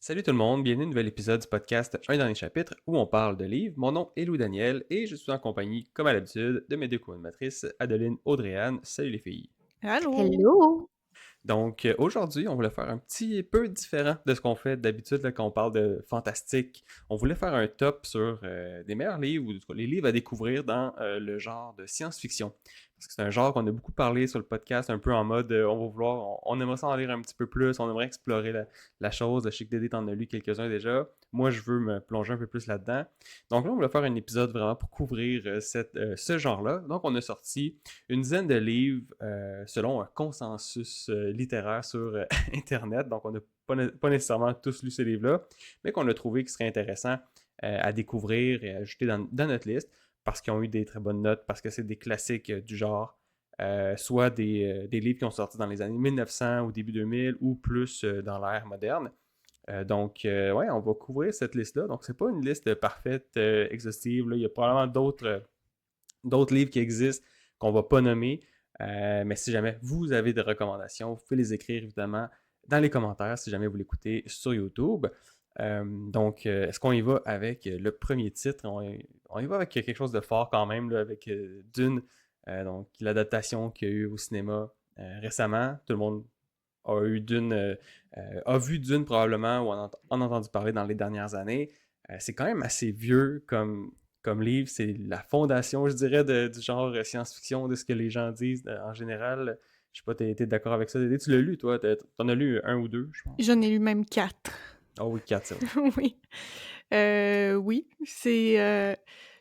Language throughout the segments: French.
Salut tout le monde, bienvenue à un nouvel épisode du podcast Un dernier chapitre où on parle de livres. Mon nom est Louis Daniel et je suis en compagnie, comme à l'habitude, de mes deux co-animatrices, Adeline, Audrey-Anne. Salut les filles! Allô? Hello! Donc aujourd'hui, on voulait faire un petit peu différent de ce qu'on fait d'habitude là, quand on parle de fantastique. On voulait faire un top sur des meilleurs livres ou en tout cas, les livres à découvrir dans le genre de science-fiction. Parce que c'est un genre qu'on a beaucoup parlé sur le podcast, un peu en mode on va vouloir, on aimerait ça en lire un petit peu plus, on aimerait explorer la chose. Je sais que Dédé t'en a lu quelques-uns déjà. Moi, je veux me plonger un peu plus là-dedans. Donc là, on voulait faire un épisode vraiment pour couvrir ce genre-là. Donc on a sorti une dizaine de livres selon un consensus littéraire sur Internet. Donc, on n'a pas nécessairement tous lu ces livres-là, mais qu'on a trouvé qui seraient intéressants à découvrir et à ajouter dans notre liste parce qu'ils ont eu des très bonnes notes, parce que c'est des classiques du genre. Soit des livres qui ont sorti dans les années 1900 ou début 2000 ou plus dans l'ère moderne. Donc, ouais, on va couvrir cette liste-là. Donc, c'est pas une liste parfaite, exhaustive. Là. Il y a probablement d'autres livres qui existent qu'on va pas nommer. Mais si jamais vous avez des recommandations, vous pouvez les écrire évidemment dans les commentaires si jamais vous l'écoutez sur YouTube. Donc, est-ce qu'on y va avec le premier titre? On y va avec quelque chose de fort quand même, là, avec Dune, donc l'adaptation qu'il y a eu au cinéma récemment. Tout le monde a eu Dune, a vu Dune probablement ou en a entendu parler dans les dernières années. C'est quand même assez vieux comme livre. C'est la fondation, je dirais, du genre science-fiction, de ce que les gens disent en général. Je sais pas, t'es d'accord avec ça, Dédé? Tu l'as lu, toi? T'en as lu un ou deux, je pense. J'en ai lu même 4. Ah oui, quatre, c'est vrai. Oui. Oui, c'est,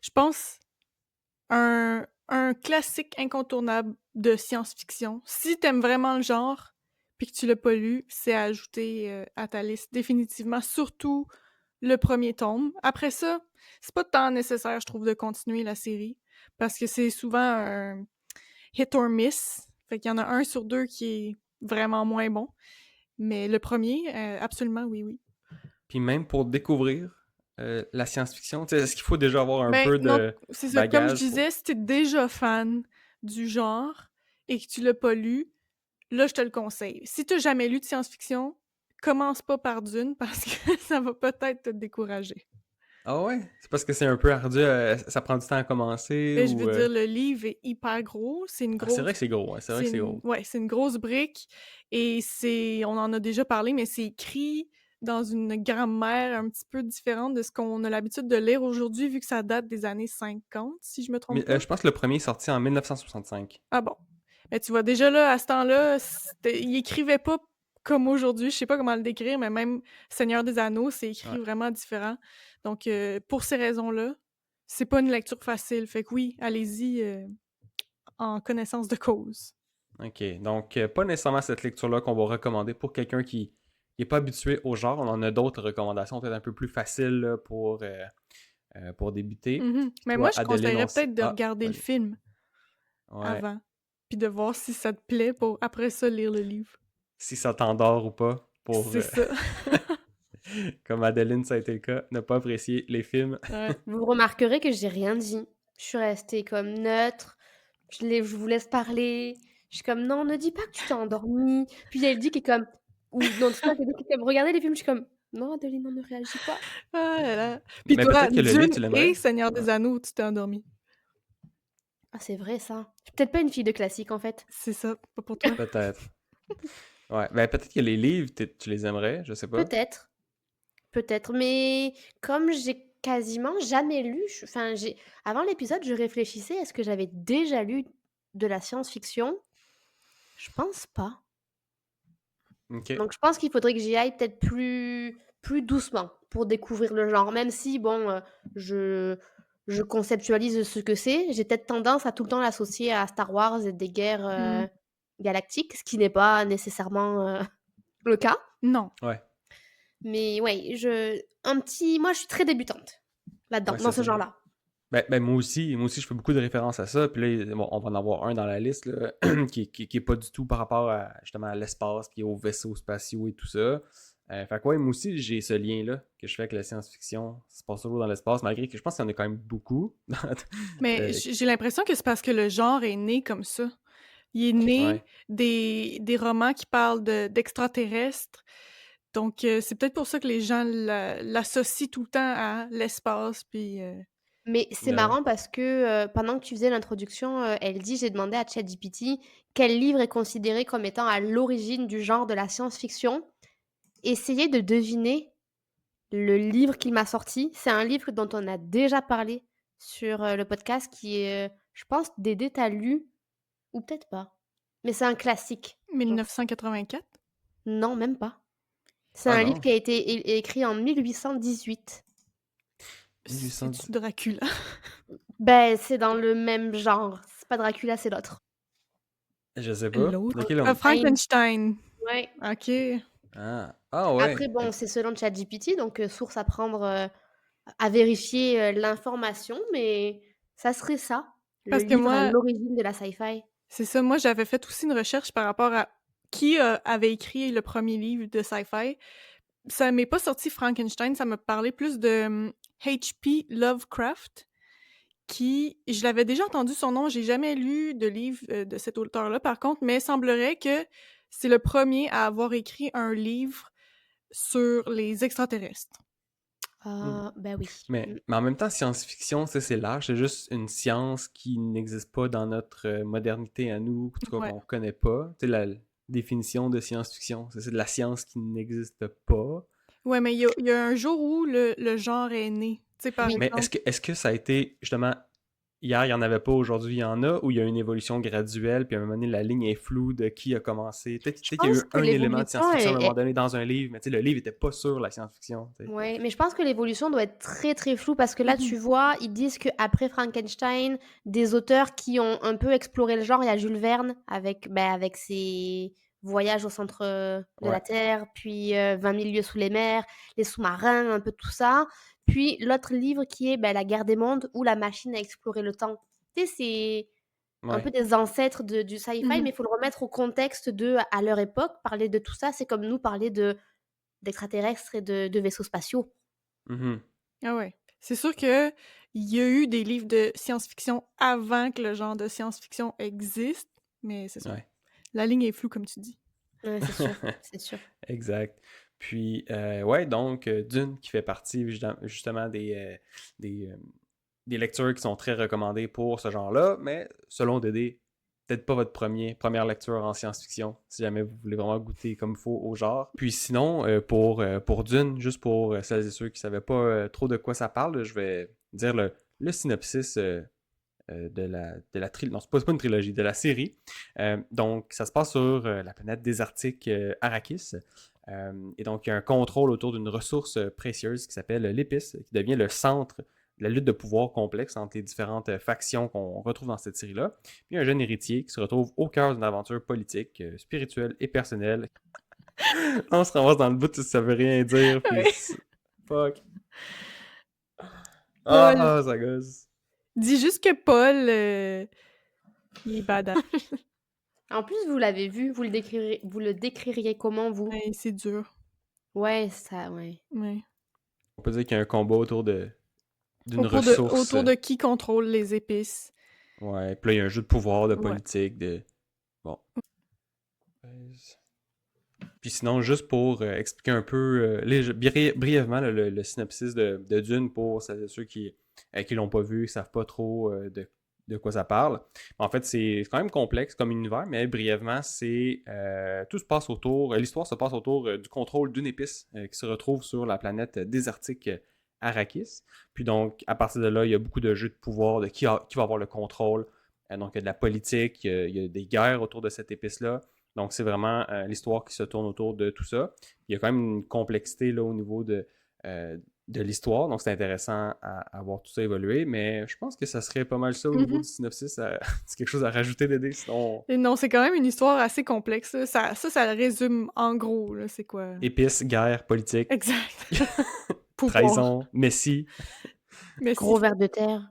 je pense, un classique incontournable de science-fiction. Si t'aimes vraiment le genre, puis que tu l'as pas lu, c'est à ajouter à ta liste définitivement, surtout le premier tome. Après ça, c'est pas tant nécessaire, je trouve, de continuer la série, parce que c'est souvent un hit or miss. Fait qu'il y en a un sur deux qui est vraiment moins bon. Mais le premier, absolument, oui, oui. Puis même pour découvrir la science-fiction, est-ce qu'il faut déjà avoir un Ben peu non, de c'est ça. Comme je bagage pour... disais, si t'es déjà fan du genre et que tu l'as pas lu, là, je te le conseille. Si t'as jamais lu de science-fiction, commence pas par Dune parce que ça va peut-être te décourager. Ah ouais? C'est parce que c'est un peu ardu, ça prend du temps à commencer Mais je ou... veux dire, le livre est hyper gros. C'est une Ah, c'est vrai grosse, que c'est gros, hein, c'est vrai que c'est gros. c'est une grosse brique et on en a déjà parlé, mais c'est écrit dans une grammaire un petit peu différente de ce qu'on a l'habitude de lire aujourd'hui, vu que ça date des années 50, si je me trompe Mais pas. je pense que le premier est sorti en 1965. Ah bon. Mais tu vois, déjà là, à ce temps-là, il écrivait pas comme aujourd'hui. Je sais pas comment le décrire, mais même Seigneur des Anneaux, c'est écrit Ouais. vraiment différent. Donc, pour ces raisons-là, c'est pas une lecture facile. Fait que oui, allez-y en connaissance de cause. OK. Donc, pas nécessairement cette lecture-là qu'on va recommander pour quelqu'un qui n'est pas habitué au genre. On en a d'autres recommandations, peut-être un peu plus faciles là, pour débuter. Mhm. Puis Mais moi, toi, je Adeline, conseillerais peut-être de Ah, regarder le vas-y. film Ouais. avant, puis de voir si ça te plaît pour après ça lire le livre. Si ça t'endort ou pas, pour... C'est ça. comme Adeline, ça a été le cas, ne pas apprécier les films. Ouais. Vous remarquerez que j'ai rien dit. Je suis restée comme neutre. Je vous laisse parler. Je suis comme, non, ne dis pas que tu t'es endormie. Puis elle dit qui est comme, ou non, c'est toi qui dit qui est comme, regardez les films. Je suis comme, non, Adeline, on ne réagit pas. Ah là là. Puis Mais toi, peut-être que le livre, Dune tu et l'aimerais. Seigneur Ouais. des Anneaux, tu t'es endormi. Ah, c'est vrai ça. Je suis peut-être pas une fille de classique en fait. C'est ça, pas pour toi. Peut-être. Ouais. Ben, peut-être que les livres, tu les aimerais, je sais pas. Peut-être, peut-être. Mais comme j'ai quasiment jamais lu, enfin, avant l'épisode, je réfléchissais, est-ce que j'avais déjà lu de la science-fiction? Je pense pas. OK. Donc je pense qu'il faudrait que j'y aille peut-être plus doucement pour découvrir le genre. Même si, bon, je, je conceptualise ce que c'est, j'ai peut-être tendance à tout le temps l'associer à Star Wars et des guerres Mmh. galactiques, ce qui n'est pas nécessairement le cas. Non. Ouais. Mais ouais, moi je suis très débutante là-dedans, Ouais, dans c'est ce ça. genre-là. Ben, moi aussi, je fais beaucoup de références à ça. Puis là, bon, on va en avoir un dans la liste là, qui est pas du tout par rapport à, justement à l'espace, puis aux vaisseaux spatiaux et tout ça. Fait que ouais, moi aussi, j'ai ce lien-là que je fais avec la science-fiction. Ça se passe toujours dans l'espace, malgré que je pense qu'il y en a quand même beaucoup. Mais Euh, j'ai l'impression que c'est parce que le genre est né comme ça. Il est né ouais. des romans qui parlent d'extraterrestres. Donc, c'est peut-être pour ça que les gens l'associent tout le temps à l'espace, puis... Mais c'est Ouais. marrant parce que, pendant que tu faisais l'introduction, elle dit: «J'ai demandé à ChatGPT quel livre est considéré comme étant à l'origine du genre de la science-fiction». Essayez de deviner le livre qu'il m'a sorti. C'est un livre dont on a déjà parlé sur, le podcast qui est, je pense Dédé tu lu ou peut-être pas. Mais c'est un classique. Genre 1984? non, même pas. C'est Ah un livre non, qui a été écrit en 1818. C'est-tu 1810. Dracula? Ben, c'est dans le même genre. C'est pas Dracula, c'est l'autre. Je sais pas. L'autre? De quel Ah, on... Frankenstein! Ouais. OK. Ah ouais. Après bon, c'est selon ChatGPT, donc source à prendre, à vérifier, l'information, mais ça serait ça, le Parce que livre à moi, l'origine de la sci-fi. c'est ça, moi, j'avais fait aussi une recherche par rapport à qui, avait écrit le premier livre de sci-fi. Ça m'est pas sorti Frankenstein, ça m'a parlé plus de, H.P. Lovecraft, qui je l'avais déjà entendu son nom, j'ai jamais lu de livre, de cet auteur-là par contre, mais il semblerait que c'est le premier à avoir écrit un livre sur les extraterrestres. Hmm. Ah, bah oui. Mais en même temps, science-fiction, ça, c'est large. C'est juste une science qui n'existe pas dans notre modernité à nous, en tout cas Ouais. qu'on connaît pas. Tu sais, la définition de science-fiction, c'est de la science qui n'existe pas. Ouais, mais il y a un jour où le genre est né. Tu sais, par Oui. Mais exemple, est-ce que ça a été justement hier, il n'y en avait pas, aujourd'hui, il y en a, ou il y a une évolution graduelle, puis à un moment donné, la ligne est floue de qui a commencé. Peut-être Je qu'il y a pense eu que un élément de l'évolution science-fiction à un moment est donné dans un livre, mais tu sais, le livre n'était pas sur la science-fiction. Tu sais. ouais, mais je pense que l'évolution doit être très, très floue parce que là, mmh tu vois, ils disent qu'après Frankenstein, des auteurs qui ont un peu exploré le genre, il y a Jules Verne avec, bah, avec ses voyages au centre, de la Ouais. Terre, puis, 20 000 lieues sous les mers, les sous-marins, un peu tout ça. Puis l'autre livre qui est, bah, La guerre des mondes ou La machine à explorer le temps. Tu sais, c'est un peu Ouais. des ancêtres du sci-fi, mh. mais il faut le remettre au contexte de à leur époque, parler de tout ça, c'est comme nous parler d'extraterrestres et de vaisseaux spatiaux. Mhm. Ah ouais. C'est sûr que il y a eu des livres de science-fiction avant que le genre de science-fiction existe, mais c'est ça. Ouais. La ligne est floue, comme tu dis. Ouais, c'est sûr, c'est sûr. Exact. Puis, ouais, donc, Dune qui fait partie justement des lectures qui sont très recommandées pour ce genre-là, mais selon Dédé, peut-être pas votre première lecture en science-fiction, si jamais vous voulez vraiment goûter comme il faut au genre. Puis sinon, pour Dune, juste pour celles et ceux qui ne savaient pas trop de quoi ça parle, je vais dire le synopsis de la trilogie. Non, c'est pas une trilogie, de la série. Donc, ça se passe sur la planète désertique Arrakis. Et donc, il y a un contrôle autour d'une ressource précieuse qui s'appelle l'épice, qui devient le centre de la lutte de pouvoir complexe entre les différentes factions qu'on retrouve dans cette série-là. Puis un jeune héritier qui se retrouve au cœur d'une aventure politique, spirituelle et personnelle. On se ramasse dans le bout, ça veut rien dire, puis Ouais. fuck. Paul. Ah, ça gosse. Dis juste que Paul, il est badass. En plus, vous l'avez vu, vous le décririez comment, vous? Ouais, c'est dur. Ouais, ça, ouais. Ouais. On peut dire qu'il y a un combat d'une Autour de ressource. autour de qui contrôle les épices. Ouais, puis là, il y a un jeu de pouvoir, de Ouais. politique, de... Bon. Puis sinon, juste pour expliquer un peu, brièvement, le synopsis de Dune pour ceux qui l'ont pas vu, qui savent pas trop de quoi ça parle. En fait, c'est quand même complexe comme univers, mais brièvement, tout se passe autour, l'histoire se passe autour du contrôle d'une épice qui se retrouve sur la planète désertique Arrakis. Puis donc, à partir de là, il y a beaucoup de jeux de pouvoir, de qui va avoir le contrôle. Donc, il y a de la politique, il y a des guerres autour de cette épice-là. Donc, c'est vraiment l'histoire qui se tourne autour de tout ça. Il y a quand même une complexité là, au niveau de l'histoire, donc c'est intéressant à voir tout ça évoluer, mais je pense que ça serait pas mal ça au niveau Mhm. du synopsis. C'est quelque chose à rajouter, Dédé, sinon... Et non, c'est quand même une histoire assez complexe. Ça le résume en gros, là, c'est quoi? Épices, guerre, politique, Exact. Pouvoir. trahison, messie. Mais Gros ver de terre.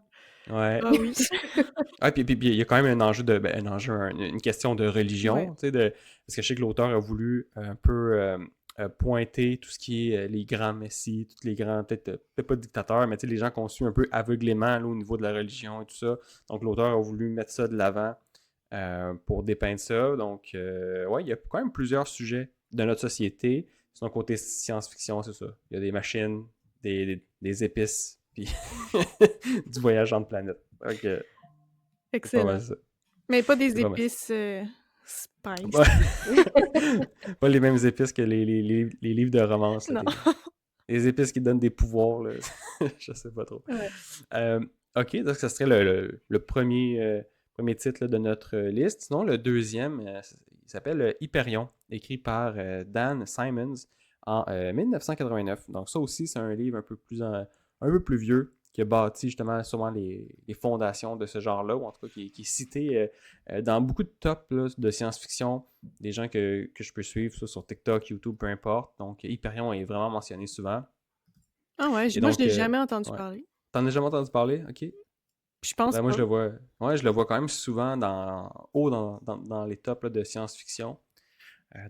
Ouais. Ah oui. Ah, puis il y a quand même un enjeu une question de religion, Ouais. tu sais, parce que je sais que l'auteur a voulu un peu pointer tout ce qui est les grands messies, tous les grands, peut-être pas dictateurs, mais tu sais, les gens qu'on suit un peu aveuglément là, au niveau de la religion et tout ça. Donc l'auteur a voulu mettre ça de l'avant pour dépeindre ça. Donc, ouais, il y a quand même plusieurs sujets de notre société Sinon, côté science-fiction, c'est ça. Il y a des machines, des épices, puis du voyage entre planètes. Donc, c'est pas mal Excellent. ça. Mais pas des C'est pas mal ça. épices spice. Pas les mêmes épices que les livres de romance. Là, Non. les épices qui donnent des pouvoirs. Là. Je sais pas trop. Ouais. Ok, donc ça serait le premier titre là, de notre liste. Sinon, le deuxième, il s'appelle Hyperion, écrit par Dan Simmons en 1989. Donc ça aussi, c'est un livre un peu plus vieux qui a bâti justement sûrement les fondations de ce genre-là, ou en tout cas qui est cité dans beaucoup de tops là, de science-fiction, des gens que je peux suivre ça, sur TikTok, YouTube, peu importe. Donc Hyperion est vraiment mentionné souvent. Ah ouais, Et moi je donc, l'ai jamais entendu ouais. parler. T'en as jamais entendu parler? Ok. Je pense Ben, moi, pas. je le vois quand même souvent haut dans les tops là, de science-fiction.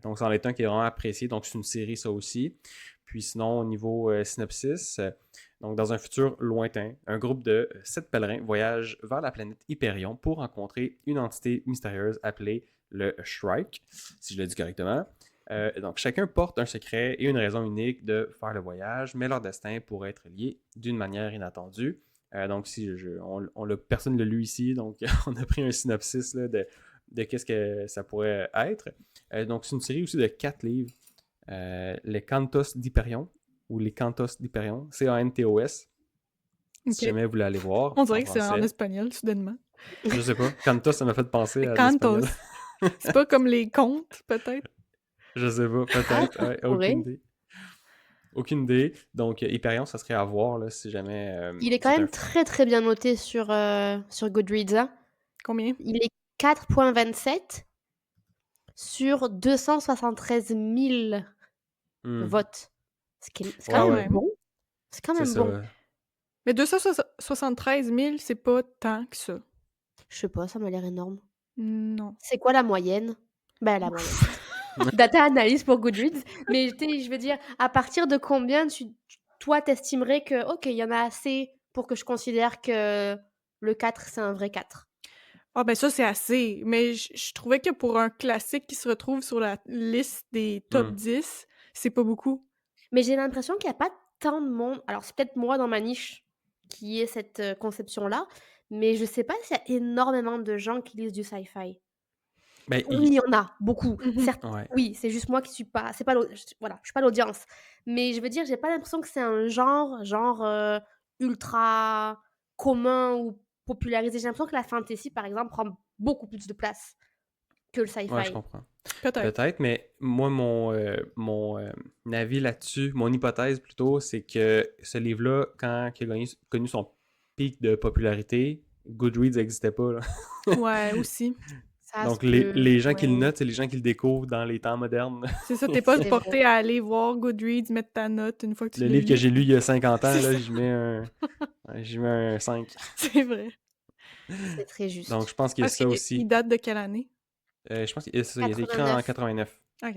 Donc, c'en est un qui est vraiment apprécié. Donc, c'est une série, ça aussi. Puis sinon, au niveau synopsis, donc dans un futur lointain, un groupe de 7 pèlerins voyage vers la planète Hyperion pour rencontrer une entité mystérieuse appelée le Shrike, si je le dis correctement. Donc, chacun porte un secret et une raison unique de faire le voyage, mais leur destin pourrait être lié d'une manière inattendue. Donc, personne ne l'a lu ici, donc on a pris un synopsis là, de qu'est-ce que ça pourrait être. Donc, c'est une série aussi de 4 livres. Les Cantos d'Hyperion, ou les Cantos d'Hyperion, C-A-N-T-O-S, Ok. si jamais vous voulez aller voir. On dirait en que c'est en français. espagnol, soudainement. Je sais pas. Cantos, ça m'a fait penser Les à cantos. l'espagnol. C'est pas comme les contes, peut-être? Je sais pas, peut-être. Ouais, aucune idée. Aucune idée. Donc, Hyperion, ça serait à voir là, si jamais. Il est quand même très très bien noté sur Goodreads. Hein. Combien? Il est 4.27 sur 273 000 votes. C'est quand même bon. C'est quand même bon. Mais 273 000, c'est pas tant que ça. Je sais pas, ça m'a l'air énorme. Non. C'est quoi la moyenne? Ben, la moyenne. Data analyse pour Goodreads. Mais je veux dire, à partir de combien toi, t'estimerais que, ok, il y en a assez pour que je considère que le 4, c'est un vrai 4? Ah ben ça, c'est assez. Mais je trouvais que pour un classique qui se retrouve sur la liste des top 10, c'est pas beaucoup. Mais j'ai l'impression qu'il n'y a pas tant de monde. Alors, c'est peut-être moi dans ma niche qui ai cette conception-là, mais je sais pas s'il y a énormément de gens qui lisent du sci-fi. Ben, oui, il y en a beaucoup. Certes, ouais. oui, c'est juste moi qui suis pas. C'est pas voilà, je suis pas l'audience. Mais je veux dire, j'ai pas l'impression que c'est un genre ultra commun ou popularisé. J'ai l'impression que la fantasy, par exemple, prend beaucoup plus de place que le sci-fi. Ouais, je comprends. Peut-être, mais moi, mon avis là-dessus, mon hypothèse plutôt, c'est que ce livre-là, quand il a connu son pic de popularité, Goodreads n'existait pas. Là. Ouais, aussi. Donc, les gens qui le notent, c'est les gens qui le découvrent dans les temps modernes. C'est ça, t'es pas porté à aller voir Goodreads, mettre ta note une fois que tu l'as lu. Le livre que j'ai lu il y a 50 ans, là, je mets un 5. C'est vrai. C'est très juste. Donc, je pense qu'il y a ça aussi. Il date de quelle année? Je pense qu'il a été écrit en 89. OK.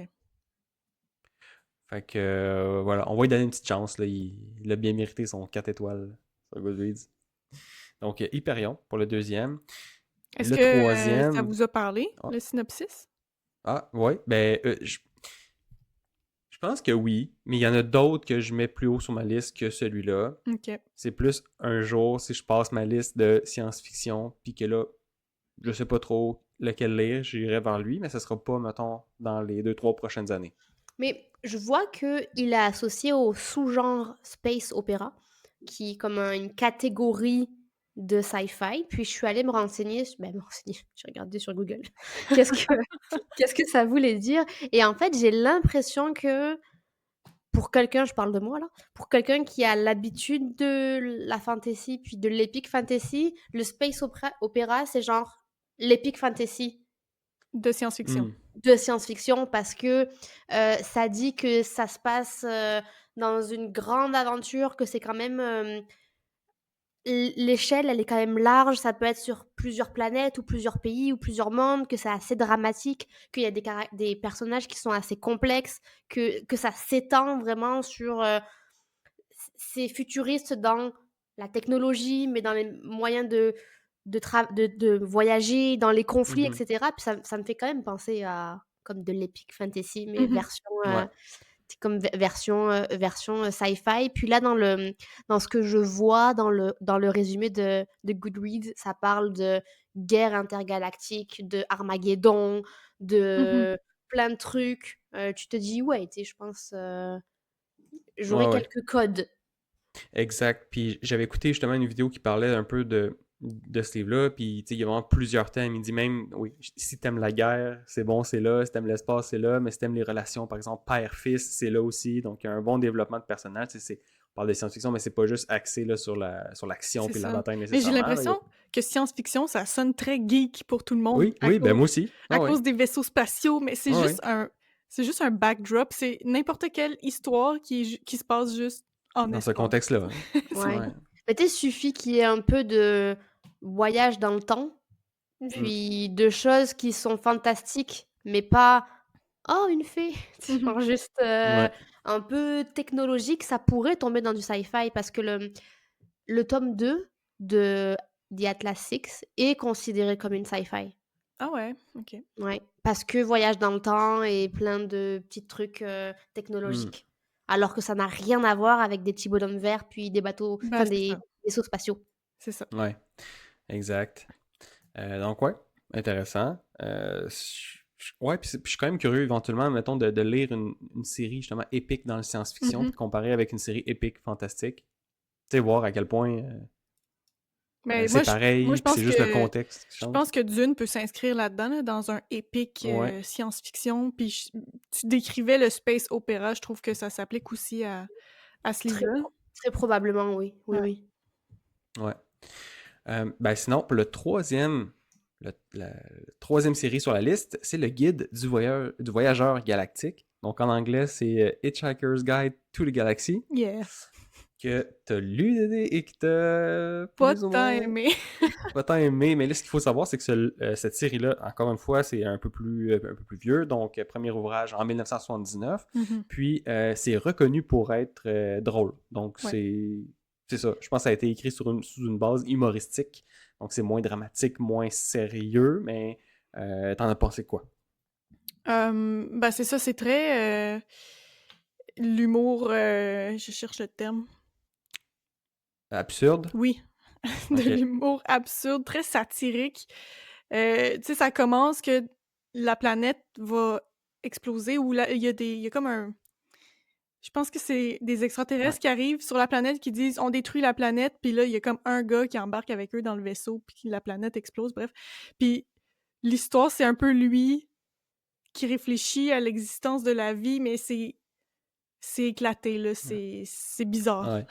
Fait que, voilà, on va lui donner une petite chance. Là. Il a bien mérité son 4 étoiles sur Goodreads. Donc, Hyperion pour le deuxième. Est-ce que troisième... ça vous a parlé, le synopsis? Ah, oui. Ben, je pense que oui, mais il y en a d'autres que je mets plus haut sur ma liste que celui-là. OK. C'est plus un jour, si je passe ma liste de science-fiction, puis que là, je sais pas trop lequel lire, j'irai vers lui, mais ça sera pas, mettons, dans les 2-3 prochaines années. Mais je vois qu'il est associé au sous-genre Space Opera, qui est comme une catégorie de sci-fi. Puis je suis allée me renseigner, j'ai regardé sur Google, qu'est-ce que ça voulait dire. Et en fait, j'ai l'impression que, pour quelqu'un, je parle de moi là, pour quelqu'un qui a l'habitude de la fantasy, puis de l'epic fantasy, le Space Opera, c'est genre l'epic fantasy. De science-fiction. De science-fiction, parce que ça dit que ça se passe dans une grande aventure, que c'est quand même... l'échelle, elle est quand même large, ça peut être sur plusieurs planètes ou plusieurs pays ou plusieurs mondes, que c'est assez dramatique, qu'il y a des personnages qui sont assez complexes, que ça s'étend vraiment sur... c'est futuriste dans la technologie, mais dans les moyens de voyager, dans les conflits, etc. Puis ça me fait quand même penser à comme de l'epic fantasy, mais version c'est comme version sci-fi. Puis là, dans ce que je vois, dans le résumé de Goodreads, ça parle de guerre intergalactique, de Armageddon, Mhm. de plein de trucs. Tu te dis, ouais, tu sais, je pense, Ouais, j'aurais ouais. quelques codes. Exact. Puis j'avais écouté justement une vidéo qui parlait un peu de ce livre-là. Puis tu sais, il y a vraiment plusieurs thèmes. Il dit même, oui, si t'aimes la guerre, c'est bon, c'est là. Si t'aimes l'espace, c'est là. Mais si t'aimes les relations, par exemple, père-fils, c'est là aussi. Donc il y a un bon développement de personnage. Tu sais, on parle de science-fiction, mais c'est pas juste axé là, sur l'action C'est puis la ça. bataille Mais j'ai nécessairement. Là, l'impression que science-fiction, ça sonne très geek pour tout le monde Oui, oui, ben moi aussi. à Ah oui. cause des vaisseaux spatiaux, mais Ah oui. c'est juste un backdrop. C'est n'importe quelle histoire qui se passe juste en Dans ce espace. contexte-là. Hein. C'est- Ouais. Ouais. Mais tu sais, suffit qu'il y ait un peu de voyage dans le temps, Mm. puis de choses qui sont fantastiques, mais pas oh, une fée! Mhm. Genre juste, Ouais. un peu technologique, ça pourrait tomber dans du sci-fi parce que le tome 2 de The Atlas Six est considéré comme une sci-fi. Ah ouais, ok. Ouais, parce que voyage dans le temps et plein de petits trucs, Mm. technologiques. Alors que ça n'a rien à voir avec des petits bonhommes verts, puis des bateaux Bah, enfin c'est des ça. vaisseaux spatiaux. C'est ça. Ouais. Exact. Donc, ouais, intéressant. Ouais, puis je suis quand même curieux éventuellement, mettons, de lire une série justement épique dans le science-fiction, Mhm. puis comparer avec une série épique fantastique. Tu sais, voir à quel point Mais c'est moi, pareil, puis c'est juste le contexte qui je change. pense que Dune peut s'inscrire là-dedans, là, dans un épique Ouais. science-fiction. Puis tu décrivais le space opéra, je trouve que ça s'applique aussi à ce Très livre-là. très probablement, oui. Oui, Ouais. oui. Ouais. Ben sinon, pour la troisième série sur la liste, c'est le guide du voyageur galactique. Donc en anglais, c'est Hitchhiker's Guide to the Galaxy, Yes. que t'as lu Dédé, et que t'as Pas plus ou tant moins aimé. pas tant aimé. Mais là, ce qu'il faut savoir, c'est que cette série-là, encore une fois, c'est un peu plus vieux. Donc, premier ouvrage en 1979. Mhm. Puis, c'est reconnu pour être drôle. Donc, Ouais. c'est ça. Je pense que ça a été écrit sous une base humoristique. Donc, c'est moins dramatique, moins sérieux. Mais t'en as pensé quoi? Ben c'est ça, c'est très l'humour, je cherche le terme. Absurde? Oui, de Ok. l'humour absurde, très satirique. Tu sais, ça commence que la planète va exploser ou là, il y a comme un je pense que c'est des Ouais. extraterrestres qui arrivent sur la planète qui disent: «On détruit la planète», puis là, il y a comme un gars qui embarque avec eux dans le vaisseau, puis la planète explose, bref. Puis l'histoire, c'est un peu lui qui réfléchit à l'existence de la vie, mais c'est éclaté, là, c'est bizarre. Ouais.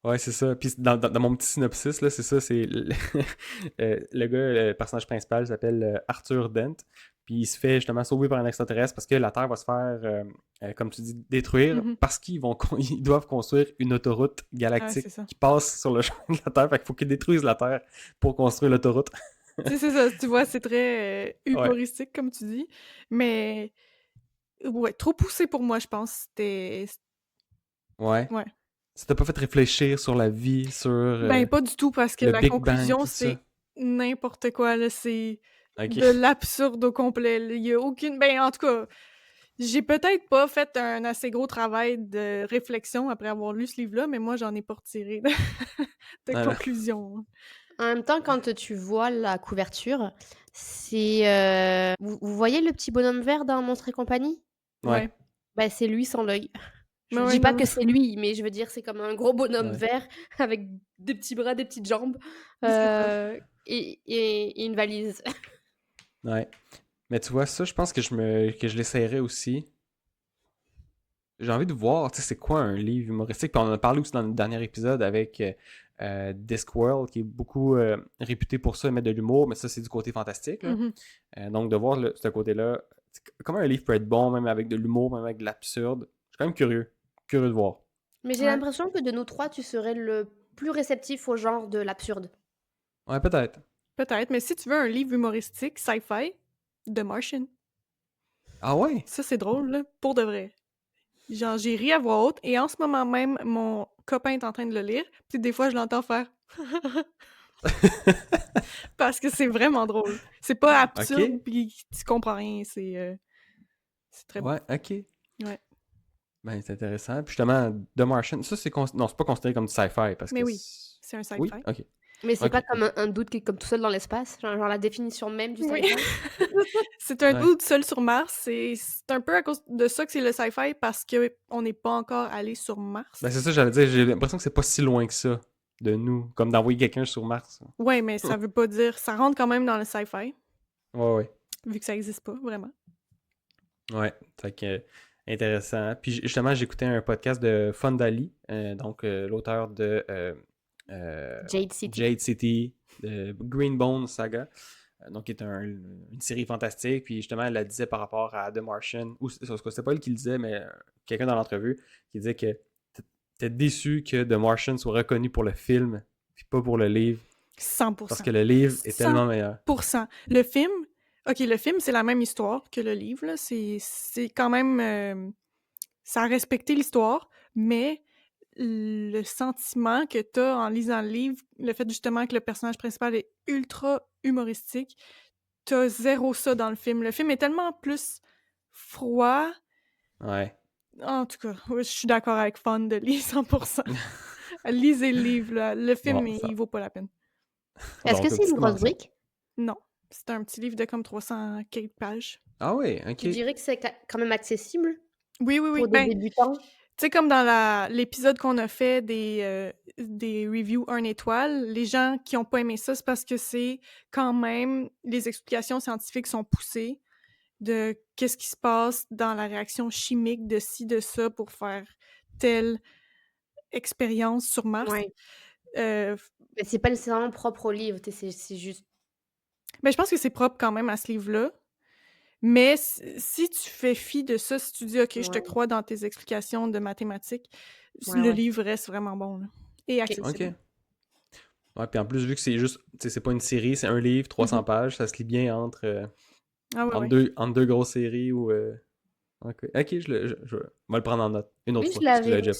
Ouais, c'est ça. Puis dans mon petit synopsis, là, c'est ça, c'est le gars, le personnage principal s'appelle Arthur Dent. Puis il se fait justement sauver par un extraterrestre parce que la Terre va se faire, comme tu dis, détruire Mhm. parce ils doivent construire une autoroute Ah, galactique c'est ça. qui passe sur le champ de la Terre. Fait qu'il faut qu'ils détruisent la Terre pour construire l'autoroute. Tu sais, c'est ça, tu vois, c'est très Ouais. humoristique, comme tu dis, mais ouais, trop poussé pour moi, je pense. Ouais. Ouais. Ça t'a pas fait réfléchir sur la vie, sur Ben, pas du tout, parce que le la Big Bang, conclusion, tout ça. c'est n'importe quoi, là, c'est Ok. de l'absurde au complet, là. Il y a aucune ben, en tout cas, j'ai peut-être pas fait un assez gros travail de réflexion après avoir lu ce livre-là, mais moi, j'en ai pas retiré de Ah, non. conclusion. En même temps, quand tu vois la couverture, c'est, vous voyez le petit bonhomme vert dans Monstres et compagnie? Ouais. Ouais. Bah, c'est lui sans l'œil. Mais Je ouais, dis pas non, que c'est lui, mais je veux dire, c'est comme un gros bonhomme Ouais. vert avec des petits bras, des petites jambes, c'est ça. et une valise. Ouais. Mais tu vois, ça, je pense que je l'essayerais aussi. J'ai envie de voir, tu sais, c'est quoi un livre humoristique. Puis on en a parlé aussi dans le dernier épisode avec Discworld, qui est beaucoup réputé pour ça, mettre de l'humour, mais ça, c'est du côté fantastique, là. Mhm. Donc, de voir ce côté-là, comment un livre peut être bon, même avec de l'humour, même avec de l'absurde. Je suis quand même curieux. Curieux de voir. Mais j'ai Ouais, l'impression que de nous 3, tu serais le plus réceptif au genre de l'absurde. Ouais, peut-être. peut-être, mais si tu veux un livre humoristique, sci-fi, The Martian. Ah ouais? Ça, c'est drôle, là, pour de vrai. Genre, j'ai ri à voix haute et en ce moment même, mon copain est en train de le lire. Puis des fois, je l'entends faire parce que c'est vraiment drôle. C'est pas absurde Ok. puis tu comprends rien. C'est très bon. Ouais, ok. Ouais. Ben, c'est intéressant. Puis justement, The Martian, ça, non, c'est pas considéré comme du sci-fi parce Mais que... oui, c'est un Oui? sci-fi. OK. Mais c'est OK. pas comme un doute qui est comme tout seul dans l'espace, genre la définition même du Oui. sci-fi. C'est un Ouais. dude seul sur Mars. C'est un peu à cause de ça que c'est le sci-fi, parce qu'on n'est pas encore allé sur Mars. Ben, c'est ça, j'allais dire. J'ai l'impression que c'est pas si loin que ça de nous, comme d'envoyer quelqu'un sur Mars. Ouais, mais ça veut pas dire... Ça rentre quand même dans le sci-fi, Ouais, ouais. vu que ça existe pas, vraiment. Ouais, fait que intéressant. Puis justement, j'écoutais un podcast de Fondali, donc l'auteur de Jade City. Jade City, de Greenbone Saga, donc qui est une série fantastique. Puis justement, elle la disait par rapport à The Martian, ou c'est pas elle qui le disait, mais quelqu'un dans l'entrevue qui disait que t'es déçu que The Martian soit reconnu pour le film, puis pas pour le livre, 100%. parce que le livre est tellement meilleur. 100%. Le film, le film, c'est la même histoire que le livre, là. C'est quand même... ça a respecté l'histoire, mais le sentiment que t'as en lisant le livre, le fait justement que le personnage principal est ultra humoristique, t'as zéro ça dans le film. Le film est tellement plus froid. Ouais. En tout cas, je suis d'accord avec Fun de lire 100%. Lisez le livre, là. Le film, Bon, ça... il vaut pas la peine. Est-ce Donc, que c'est une petite grosse mention. brique? Non. C'est un petit livre de comme 300 quelques pages. Ah oui, ok. Tu dirais que c'est quand même accessible Oui. pour des débutants? Tu sais, comme dans l'épisode qu'on a fait des reviews 1 étoile, les gens qui n'ont pas aimé ça, c'est parce que c'est quand même... Les explications scientifiques sont poussées de qu'est-ce qui se passe dans la réaction chimique de ci, de ça pour faire telle expérience sur Mars. Ouais. Euh, Mais c'est pas nécessairement propre au livre, c'est juste... je pense que c'est propre quand même à ce livre-là. Mais si tu fais fi de ça, si tu dis « Ok, je te Ouais. crois dans tes explications de mathématiques », Ouais, le ouais. livre reste vraiment bon, là. Et accessible. Ok. Ouais, puis en plus, vu que c'est juste, tu sais, c'est pas une série, c'est un livre, 300 pages, ça se lit bien entre, Ah ouais, entre deux grosses séries ou. Ok, je vais le prendre en note une autre Oui, fois. je Parce que l'avais déjà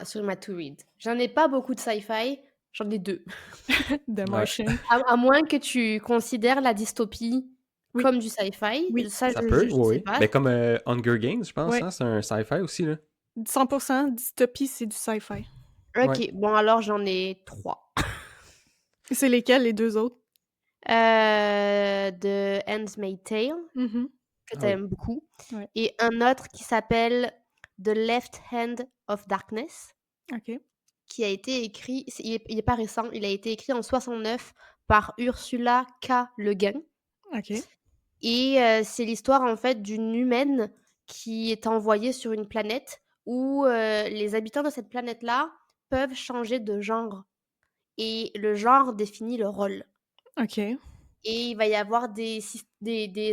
mis sur ma to-read. J'en ai pas beaucoup de sci-fi, j'en ai 2. The Martian. À moins que tu considères la dystopie Oui. comme du sci-fi. Oui. Ça, Ça je peut, sais oui. pas. Mais comme Hunger Games, je pense, Ouais. hein, c'est un sci-fi aussi, là. 100% dystopie, c'est du sci-fi. Ok, Ouais. bon alors j'en ai 3. C'est lesquels, les deux autres? The Handmaid's Tale, Mhm. que Ah tu oui. aimes beaucoup. Ouais. Et un autre qui s'appelle The Left Hand of Darkness, OK. qui a été écrit, il est pas récent, il a été écrit en 69 par Ursula K. Le Guin. OK. Et c'est l'histoire en fait d'une humaine qui est envoyée sur une planète où les habitants de cette planète-là peuvent changer de genre. Et le genre définit le rôle. OK. Et il va y avoir des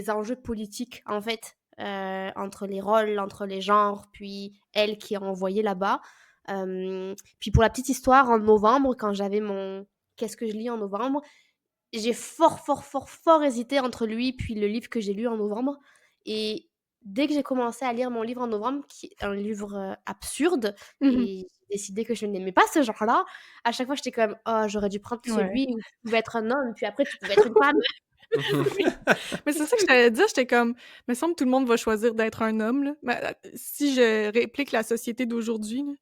enjeux politiques en fait entre les rôles, entre les genres, puis elle qui est envoyée là-bas. Puis pour la petite histoire, en novembre, quand j'avais mon Qu'est-ce que je lis en novembre, j'ai fort hésité entre lui puis le livre que j'ai lu en novembre. Et dès que j'ai commencé à lire mon livre en novembre, qui est un livre absurde, Mhm. et j'ai décidé que je n'aimais pas ce genre-là, à chaque fois j'étais comme « Oh, j'aurais dû prendre celui où tu pouvais être un homme, puis après tu pouvais être une femme. » Oui. Mais c'est ça que je t'allais dire, j'étais comme, me semble que tout le monde va choisir d'être un homme, là. Mais, si je réplique la société d'aujourd'hui, là.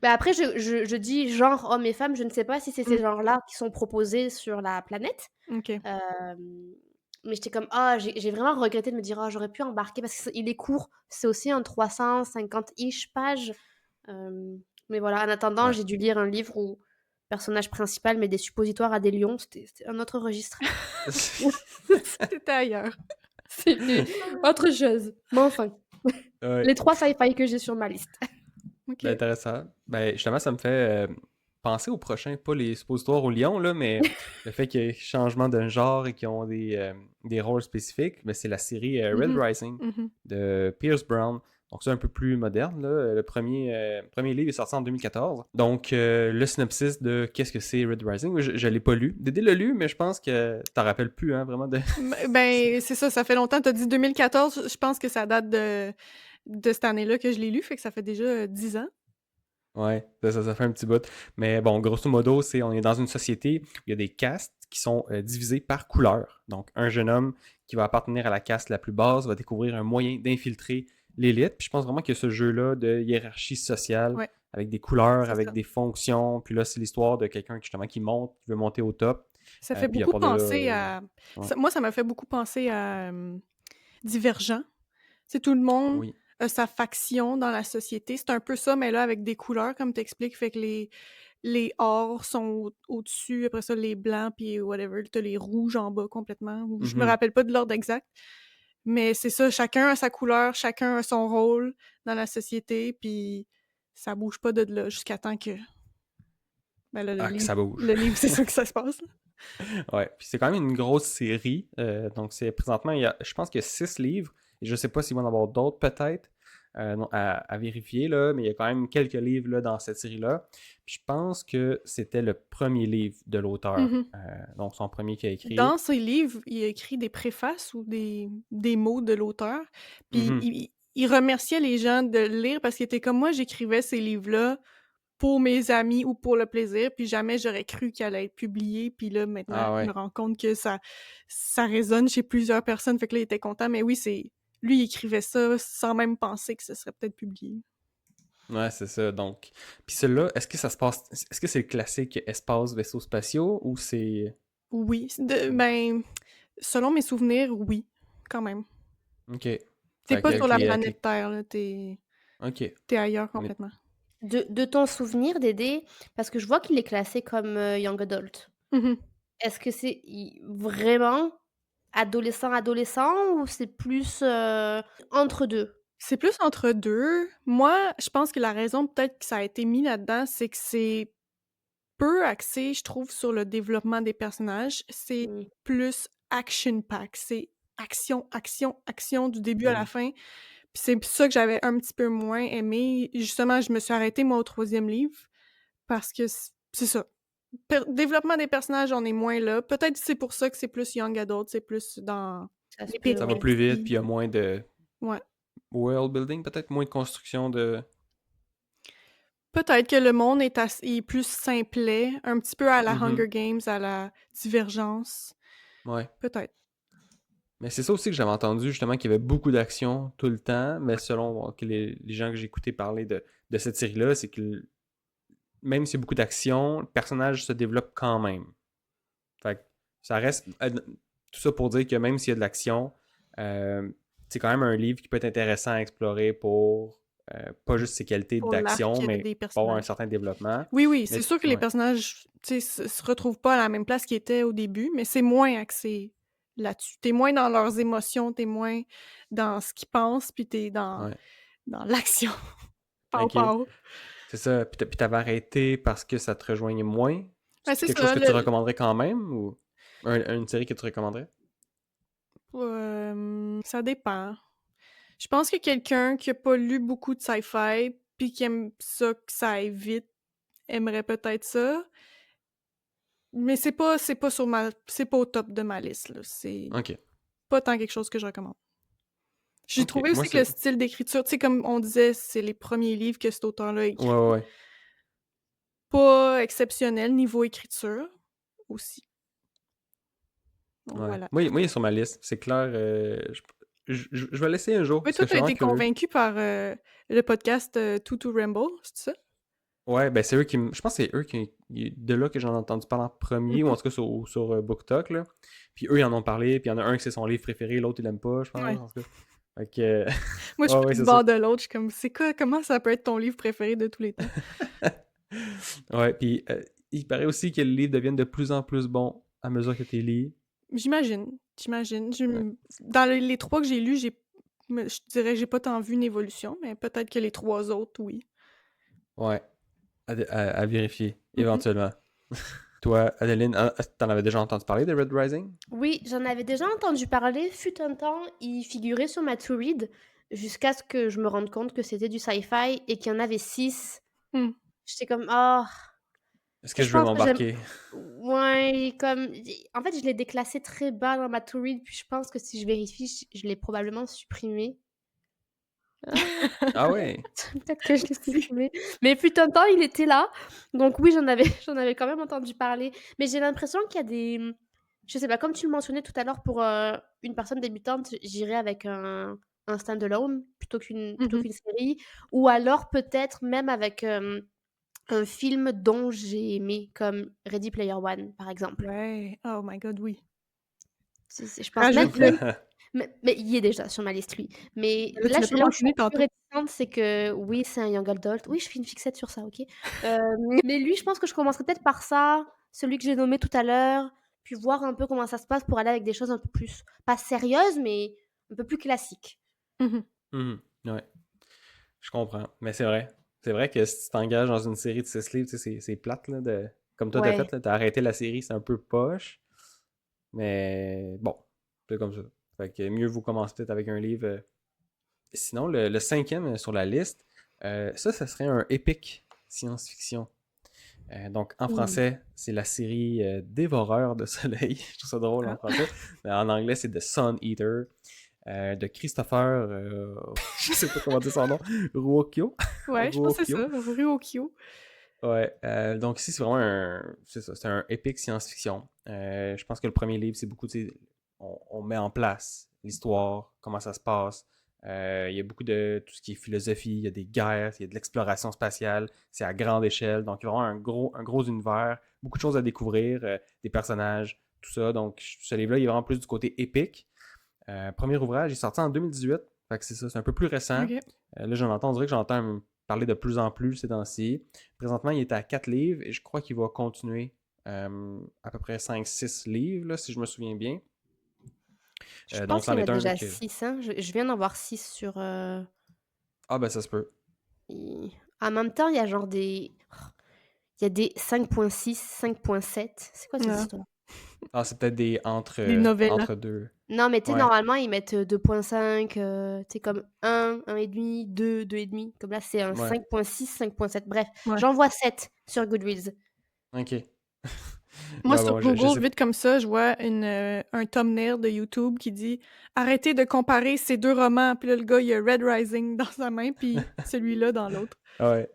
Bah après, je dis genre homme et femme, je ne sais pas si c'est ces genres-là qui sont proposés sur la planète. OK. Mais j'étais comme, ah, j'ai vraiment regretté de me dire, ah, j'aurais pu embarquer parce qu'il est court. C'est aussi un 350-ish pages. Mais voilà, en attendant, Ouais. j'ai dû lire un livre où le personnage principal met des suppositoires à des lions. C'était un autre registre. C'était ailleurs. C'était autre chose. Mais enfin, Ouais. les 3 sci-fi que j'ai sur ma liste. OK. Ben, intéressant. Ben, justement, ça me fait penser au prochain, pas les suppositoires au lion, là, mais le fait qu'il y ait changement de genre et qu'ils ont des rôles spécifiques, ben, c'est la série Red Mhm. Rising Mhm. de Pierce Brown. Donc, c'est un peu plus moderne, là. Le premier livre est sorti en 2014. Donc, le synopsis de qu'est-ce que c'est Red Rising, je l'ai pas lu. Dédé l'a lu, mais je pense que t'en rappelles plus, hein, vraiment. Ben, c'est ça fait longtemps. T'as dit 2014, je pense que ça date de cette année-là que je l'ai lu, fait que ça fait déjà 10 ans. Ouais, ça fait un petit bout. Mais bon, grosso modo, on est dans une société où il y a des castes qui sont divisées par couleur. Donc, un jeune homme qui va appartenir à la caste la plus basse va découvrir un moyen d'infiltrer l'élite. Puis je pense vraiment que ce jeu-là de hiérarchie sociale, Ouais, avec des couleurs, c'est avec ça. des fonctions, puis là, c'est l'histoire de quelqu'un justement qui monte, qui veut monter au top. Ça fait Puis à beaucoup part de là, penser à... ouais. Moi, ça m'a fait beaucoup penser à Divergent. C'est tout le monde Oui. a sa faction dans la société. C'est un peu ça, mais là, avec des couleurs, comme t'expliques, fait que les or sont au-dessus, après ça, les blancs, puis whatever, t'as les rouges en bas complètement. Ou je me Mhm. rappelle pas de l'ordre exact. Mais c'est ça, chacun a sa couleur, chacun a son rôle dans la société, puis ça bouge pas de là jusqu'à temps que... Ben là, Ah, que ça bouge. le livre, c'est ça que ça se passe. Là. Ouais, puis c'est quand même une grosse série. Donc c'est présentement, je pense qu'il y a 6 livres. Et je sais pas s'il va y en avoir d'autres peut-être. Non, à vérifier, là, mais il y a quand même quelques livres là, dans cette série-là. Puis je pense que c'était le premier livre de l'auteur. Mhm. Donc son premier qu'il a écrit. Dans ses livres, il a écrit des préfaces ou des mots de l'auteur, puis Mhm. il remerciait les gens de le lire parce qu'il était comme: «Moi, j'écrivais ces livres-là pour mes amis ou pour le plaisir, puis jamais j'aurais cru qu'il allait être publié, puis là, maintenant, Ah je me ouais. rends compte que ça résonne chez plusieurs personnes», fait que là, il était content, mais oui, c'est lui, il écrivait ça sans même penser que ce serait peut-être publié. Ouais, c'est ça. Donc, puis celui-là, est-ce que ça se passe, est-ce que c'est le classique espace vaisseaux spatiaux ou c'est... Oui, ben, selon mes souvenirs, oui, quand même. Ok. Tu Fait pas sur la que- planète Terre, là, tu ok. ailleurs On est- complètement. De ton souvenir, Dédé, parce que je vois qu'il est classé comme young adult. Mmh. Est-ce que c'est vraiment adolescent ou c'est plus entre deux? C'est plus entre 2. Moi, je pense que la raison peut-être que ça a été mis là-dedans, c'est que c'est peu axé, je trouve, sur le développement des personnages. C'est Mm. plus action pack. C'est action, action, action du début à la Hmm. fin. Puis c'est ça que j'avais un petit peu moins aimé. Justement, je me suis arrêtée, moi, au 3e livre parce que c'est ça. Développement des personnages, on est moins là. Peut-être que c'est pour ça que c'est plus young adult, c'est plus dans Ça se les peut, Ça va ouais. plus vite, puis il y a péripéties. moins de Ouais. world building, peut-être moins de construction de... Peut-être que le monde est plus simplet, un petit peu à la Mhm. Hunger Games, à la Divergence. Ouais. Peut-être. Mais c'est ça aussi que j'avais entendu, justement, qu'il y avait beaucoup d'action tout le temps, mais selon que les gens que j'ai écouté parler de cette série-là, c'est que même s'il y a beaucoup d'action, le personnage se développe quand même. Fait que ça reste... tout ça pour dire que même s'il y a de l'action, c'est quand même un livre qui peut être intéressant à explorer pour pas juste ses qualités Pour l'arc d'action, mais des pour avoir un personnages. certain développement. Oui, oui, Mais c'est sûr que les ouais. personnages, tu sais, se retrouvent pas à la même place qu'ils étaient au début, mais c'est moins axé là-dessus. T'es moins dans leurs émotions, t'es moins dans ce qu'ils pensent, puis t'es Ouais. dans l'action. Pow, Ok. pow. C'est ça. Puis t'avais arrêté parce que ça te rejoignait moins. Ben, C'est c'est quelque chose ça, que tu recommanderais quand même ou une série que tu recommanderais? ça dépend. Je pense que quelqu'un qui a pas lu beaucoup de sci-fi, puis qui aime ça que ça aille vite, aimerait peut-être ça. Mais c'est pas au top de ma liste, là. C'est Ok. pas tant quelque chose que je recommande. J'ai Ok. trouvé Moi, aussi que le c'est. style d'écriture, tu sais, comme on disait, c'est les premiers livres que cet auteur-là a Ouais, ouais, écrits. ouais. Pas exceptionnel niveau écriture aussi. Donc Ouais. voilà. Moi, il est sur ma liste. C'est clair. Je vais l'essayer un jour Oui, parce toi, que je t'as suis vraiment été curieux. convaincu par le podcast Tutu Ramble, c'est ça? Ouais, ben c'est eux qui. Je pense que c'est eux qui. De là que j'en ai entendu parler en premier, ou en Mhm. tout cas sur BookTok, là. Puis eux, ils en ont parlé, puis il y en a un qui c'est son livre préféré, l'autre, il l'aime pas, je pense. Ouais. En tout cas. Fait que. Moi, je suis Ouais, ouais, plus du c'est ça. bord de l'autre. Je suis comme, c'est quoi, comment ça peut être ton livre préféré de tous les temps? Ouais, puis il paraît aussi que les livres deviennent de plus en plus bons à mesure que tu les lis. J'imagine. Ouais. Dans les 3 que j'ai lus, je dirais que j'ai pas tant vu une évolution, mais peut-être que les 3 autres, oui. Ouais, à vérifier, Mhm. éventuellement. Toi, Adeline, t'en avais déjà entendu parler de Red Rising? Oui, j'en avais déjà entendu parler. Fut un temps, il figurait sur ma to-read jusqu'à ce que je me rende compte que c'était du sci-fi et qu'il y en avait 6. Hmm. J'étais comme, oh, Est-ce que je je veux pense que j'aime. m'embarquer? Ouais, comme. En fait, je l'ai déclassé très bas dans ma to-read, puis je pense que si je vérifie, je l'ai probablement supprimé. Ah, Ah ouais? peut-être que je l'ai Si. supprimé. Mais fut un temps, il était là. Donc oui, j'en avais quand même entendu parler. Mais j'ai l'impression qu'il y a des. Je sais pas, comme tu le mentionnais tout à l'heure, pour une personne débutante, j'irais avec un stand-alone plutôt Mhm. qu'une série, ou alors peut-être même avec, un film dont j'ai aimé, comme Ready Player One, par exemple. Ouais. Oh my god, oui. C'est je pense même Rajoute-le. mais il est déjà sur ma liste, lui. Mais Là, tu l'as pas là où je suis un mentionné peu plus tantôt. réticente, c'est que oui, c'est un young adult. Oui, je fais une fixette sur ça, OK? Mais lui, je pense que je commencerai peut-être par ça, celui que j'ai nommé tout à l'heure, puis voir un peu comment ça se passe pour aller avec des choses un peu plus pas sérieuses, mais un peu plus classiques. Mhm. Ouais, je comprends. Mais c'est vrai. C'est vrai que si tu t'engages dans une série de 6 livres, tu sais, c'est plate, là, comme toi t'as Ouais. fait, là, t'as arrêté la série, c'est un peu poche. Mais bon, c'est comme ça. Fait que mieux vous commencez peut-être avec un livre. Sinon, le cinquième sur la liste, ça serait un épique science-fiction. Donc, en Ouh. français, c'est la série Dévoreur de soleil. Je trouve ça drôle en Ah. français. Mais en anglais, c'est The Sun Eater de Christopher, je sais pas comment dire son nom, Ruokio. Ouais, je pense que c'est Ruokio. ça. Ryokyo. Ouais, donc ici, c'est vraiment c'est ça, c'est un épique science-fiction. Je pense que le premier livre, c'est beaucoup, tu sais, on met en place l'histoire, comment ça se passe. Il y a beaucoup de tout ce qui est philosophie, il y a des guerres, il y a de l'exploration spatiale, c'est à grande échelle. Donc, il y a vraiment un gros univers, beaucoup de choses à découvrir, des personnages, tout ça. Donc, ce livre-là, il est vraiment plus du côté épique. Premier ouvrage, il est sorti en 2018. Fait que c'est ça, c'est un peu plus récent. Ok. Là, on dirait que j'entends parler de plus en plus ces temps-ci. Présentement, il est à 4 livres et je crois qu'il va continuer à peu près 5-6 livres, là, si je me souviens bien. Je Donc, pense qu'il c'en y en a est un là, déjà que. 6, hein. Je viens d'en voir 6 sur, Ah, ben ça se peut. i en même temps, il y a genre il y a des 5.6, 5.7. C'est quoi ces Ah. histoires? Ah, c'est peut-être des Des novellas. entre deux. Non, mais tu sais, Ouais. normalement, ils mettent, 2.5, tu sais, comme 1, 1,5, 2, 2,5. Comme là, c'est un Ouais. 5.6, 5.7. Bref, Ouais. j'en vois 7 sur Goodreads. Ok. Moi, Ben sur bon, je Google, sais pas. vite comme ça, je vois un thumbnail de YouTube qui dit arrêtez de comparer ces deux romans. Puis là, le gars, il a Red Rising dans sa main, puis celui-là dans l'autre. Ouais.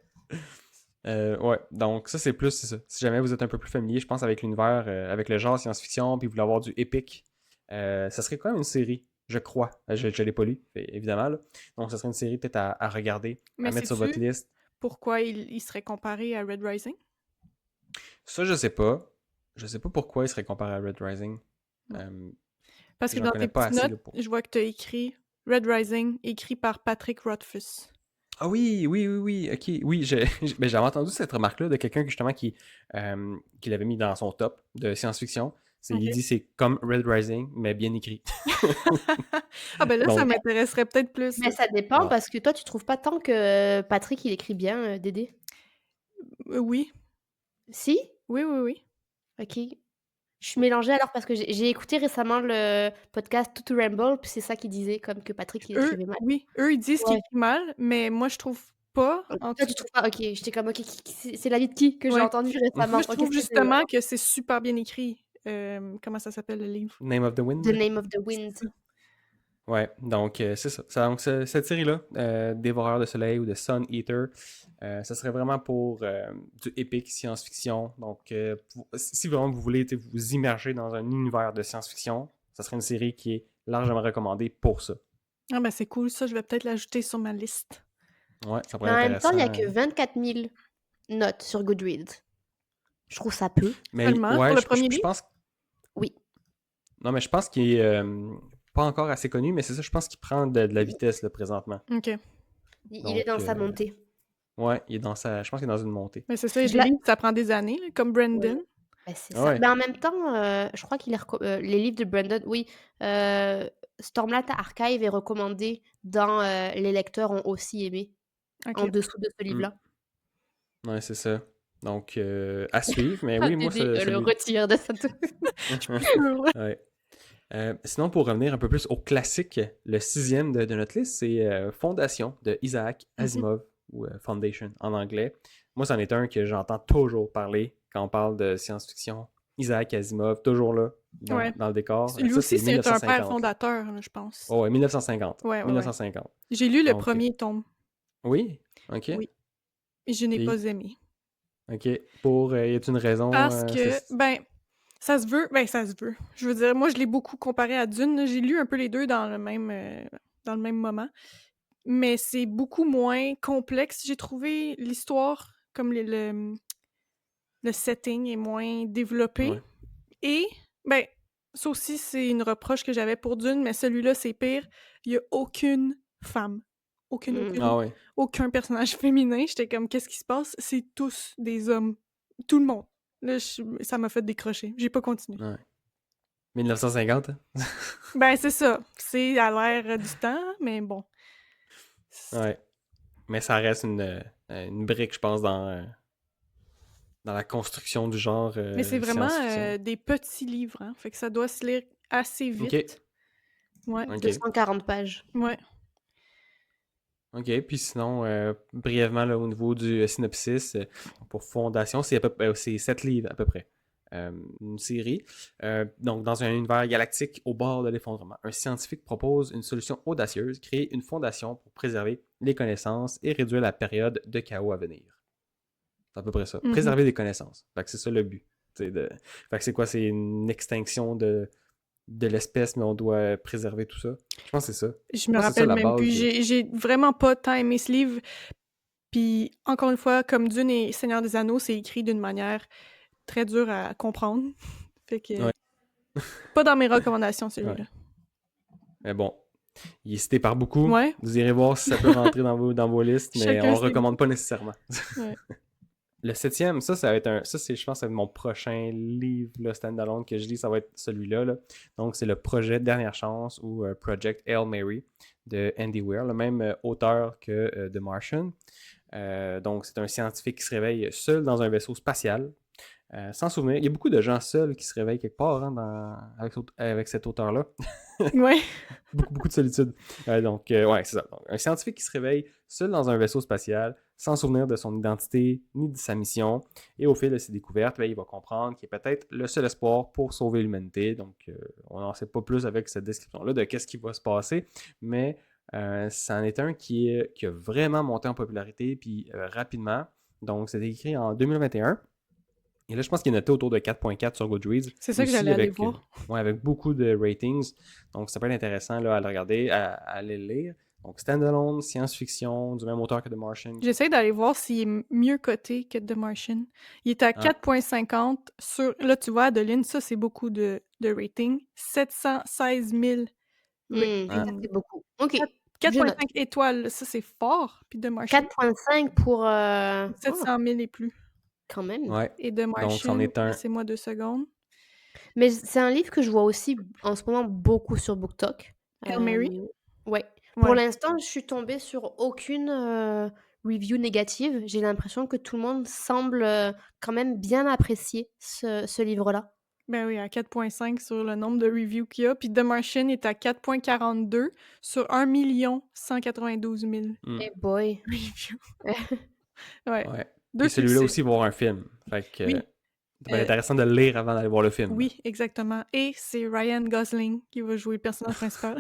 Ouais, donc ça c'est plus, c'est ça. Si jamais vous êtes un peu plus familier, je pense, avec l'univers, avec le genre science-fiction, puis vous voulez avoir du épique, ça serait quand même une série, je crois. Je l'ai pas lu, évidemment, là. Donc ça serait une série peut-être à regarder, à Mais mettre sur votre sais-tu liste. pourquoi il serait comparé à Red Rising? Ça, je sais pas. Je sais pas pourquoi il serait comparé à Red Rising. Non. Euh, Parce que J'en dans connais tes pas petites assez notes, là, pour. je vois que tu as écrit Red Rising, écrit par Patrick Rothfuss. Ah oui, oui, oui, oui, ok. Oui, ben, j'avais entendu cette remarque-là de quelqu'un justement qui l'avait mis dans son top de science-fiction. Ok. Il dit c'est comme Red Rising, mais bien écrit. Ah ben là, ça Donc, m'intéresserait peut-être plus. Mais ça dépend ah, parce que toi, tu trouves pas tant que Patrick, il écrit bien, Dédé? Oui, Si? oui, oui, oui. OK. Je suis mélangée alors parce que j'ai écouté récemment le podcast To Ramble, puis c'est ça qu'il disait, comme que Patrick, il Eux, écrivait mal. oui, eux, ils disent qu'il Ouais. écrit mal, mais moi, je trouve pas. En Toi, tout tu cas, trouves pas? OK, j'étais comme: «OK, c'est l'avis de qui que j'ai ouais. entendu Moi, récemment?» je OK, trouve c'était justement que c'est super bien écrit. Comment ça s'appelle le livre? Name of the The Wind. Name of the C'est Wind. ça. Ouais, donc c'est ça. Donc cette série-là, Dévoreur de soleil ou de Sun Eater, ça serait vraiment pour du épique science-fiction. Donc si vraiment vous voulez vous immerger dans un univers de science-fiction, ça serait une série qui est largement recommandée pour ça. Ah ben c'est cool, ça, je vais peut-être l'ajouter sur ma liste. Ouais, ça pourrait Mais en être même temps, il y a intéressant. que 24 000 notes sur Goodreads. Je trouve ça peu. Mais Seulement pour ouais, le premier je livre? pense. Oui. Non, mais je pense qu'il est pas encore assez connu, mais c'est ça, je pense qu'il prend de la vitesse là, présentement. OK. Il est Donc, dans sa montée. ouais, il est dans sa. Je pense qu'il est dans une montée. Mais c'est ça, Je les l'a livres, ça prend des années, là, comme Ouais. Brandon. Bah, c'est Ah ça. ouais. Mais en même temps, je crois qu'il est les livres de Brandon, oui, Stormlight Archive est recommandé dans, les lecteurs ont aussi aimé, en OK. dessous de ce Hmm. livre-là. Ouais, c'est ça. Donc, à suivre. Mais Ah oui, moi, Dédé, le celui-là. retire de cette Je suis plus sûre, là. Ouais. Sinon, pour revenir un peu plus au classique, le sixième de notre liste, c'est Fondation de Isaac Mhm. Asimov, ou Foundation en anglais. Moi, c'en est un que j'entends toujours parler quand on parle de science-fiction. Isaac Asimov, toujours là, Ouais. dans le décor. Lui Ça, aussi, c'est c'est un père 1950. Là. fondateur, là, je pense. Oh, ouais, 1950. Ouais, ouais, ouais. 1950. J'ai lu le Donc, premier tome. oui, ok. Oui. Et je n'ai Puis, pas aimé. ok. Pour, y a-t-il une raison Parce que, ben, ça se veut. Ben, ça se veut. Je veux dire, moi, je l'ai beaucoup comparé à Dune, là. J'ai lu un peu les deux dans le même. dans le même moment. Mais c'est beaucoup moins complexe. J'ai trouvé l'histoire, comme le setting est moins développé. Ouais. Et, ben, ça aussi, c'est une reproche que j'avais pour Dune, mais celui-là, c'est pire. Il y a aucune femme. Ah ouais. Aucun personnage féminin. J'étais comme, qu'est-ce qui se passe? C'est tous des hommes. Tout le monde. Là, ça m'a fait décrocher. J'ai pas continué. Ouais. 1950, hein? Ben, c'est ça. C'est à l'ère du temps, mais bon. Ouais. Mais ça reste une brique, je pense, dans la construction du genre Mais c'est vraiment science-fiction. des petits livres, hein. Fait que ça doit se lire assez Ok. vite. Ouais. Ok. 240 pages. Ouais. Ok. Puis sinon, brièvement, là, au niveau du synopsis, pour Fondation, c'est 7 livres à peu près. Une série. Donc, dans un univers galactique au bord de l'effondrement, un scientifique propose une solution audacieuse, créer une fondation pour préserver les connaissances et réduire la période de chaos à venir. C'est à peu près ça. Mhm. Préserver des connaissances. Fait que c'est ça le but. Fait que c'est quoi? C'est une extinction de l'espèce, mais on doit préserver tout ça. Je pense que c'est ça. Je me pense que c'est ça rappelle la même base plus. J'ai vraiment pas tant aimé ce livre. Puis, encore une fois, comme Dune et Seigneur des Anneaux, c'est écrit d'une manière très dure à comprendre. Fait que, Ouais. pas dans mes recommandations, celui-là. Mais bon, il est cité par beaucoup. Ouais. Vous irez voir si ça peut rentrer dans vos listes, mais Chacun on le ses recommande pas nécessairement. Ouais. Le 7e, ça va être je pense, c'est mon prochain livre là, standalone que je lis, ça va être celui-là. Là. Donc, c'est le projet Dernière Chance ou Project Hail Mary de Andy Weir, le même auteur que The Martian. Donc, c'est un scientifique qui se réveille seul dans un vaisseau spatial, sans souvenir. Il y a beaucoup de gens seuls qui se réveillent quelque part hein, avec cet auteur-là. Ouais. Beaucoup de solitude. Donc, ouais, c'est ça. Donc, un scientifique qui se réveille seul dans un vaisseau spatial, sans souvenir de son identité ni de sa mission. Et au fil de ses découvertes, il va comprendre qu'il est peut-être le seul espoir pour sauver l'humanité. Donc, on n'en sait pas plus avec cette description-là de qu'est-ce qui va se passer. Mais c'en est un qui a vraiment monté en popularité, puis rapidement. Donc, c'était écrit en 2021. Et là, je pense qu'il est noté autour de 4.4 sur Goodreads. C'est ça que Aussi j'allais aller avec, voir. avec beaucoup de ratings. Donc, ça peut être intéressant là, à le regarder, à aller le lire. Donc, standalone, science-fiction, du même auteur que The Martian. J'essaie d'aller voir s'il est mieux coté que The Martian. Il est à 4.50 sur... Là, tu vois, Adeline, ça, c'est beaucoup de rating. 716 000 ratings. C'est beaucoup. OK. 4.5 étoiles, ça, c'est fort. Puis The Martian, 4.5 pour... 700 000 et plus. quand même. Ouais. Et The Martian, Donc, c'en est un. laissez-moi 2 secondes. Mais c'est un livre que je vois aussi en ce moment beaucoup sur BookTok. Hail Mary? Ouais. Pour Ouais. l'instant, je suis tombée sur aucune review négative. J'ai l'impression que tout le monde semble quand même bien apprécier ce livre-là. Ben oui, à 4.5 sur le nombre de reviews qu'il y a. Puis The Martian est à 4.42 sur 1 192 000 Eh boy. reviews. Ouais. Ouais. Deux Et celui-là succès. aussi va voir un film. Fait que Oui. ça va être intéressant de le lire avant d'aller voir le film. Oui, exactement. Et c'est Ryan Gosling qui va jouer le personnage principal.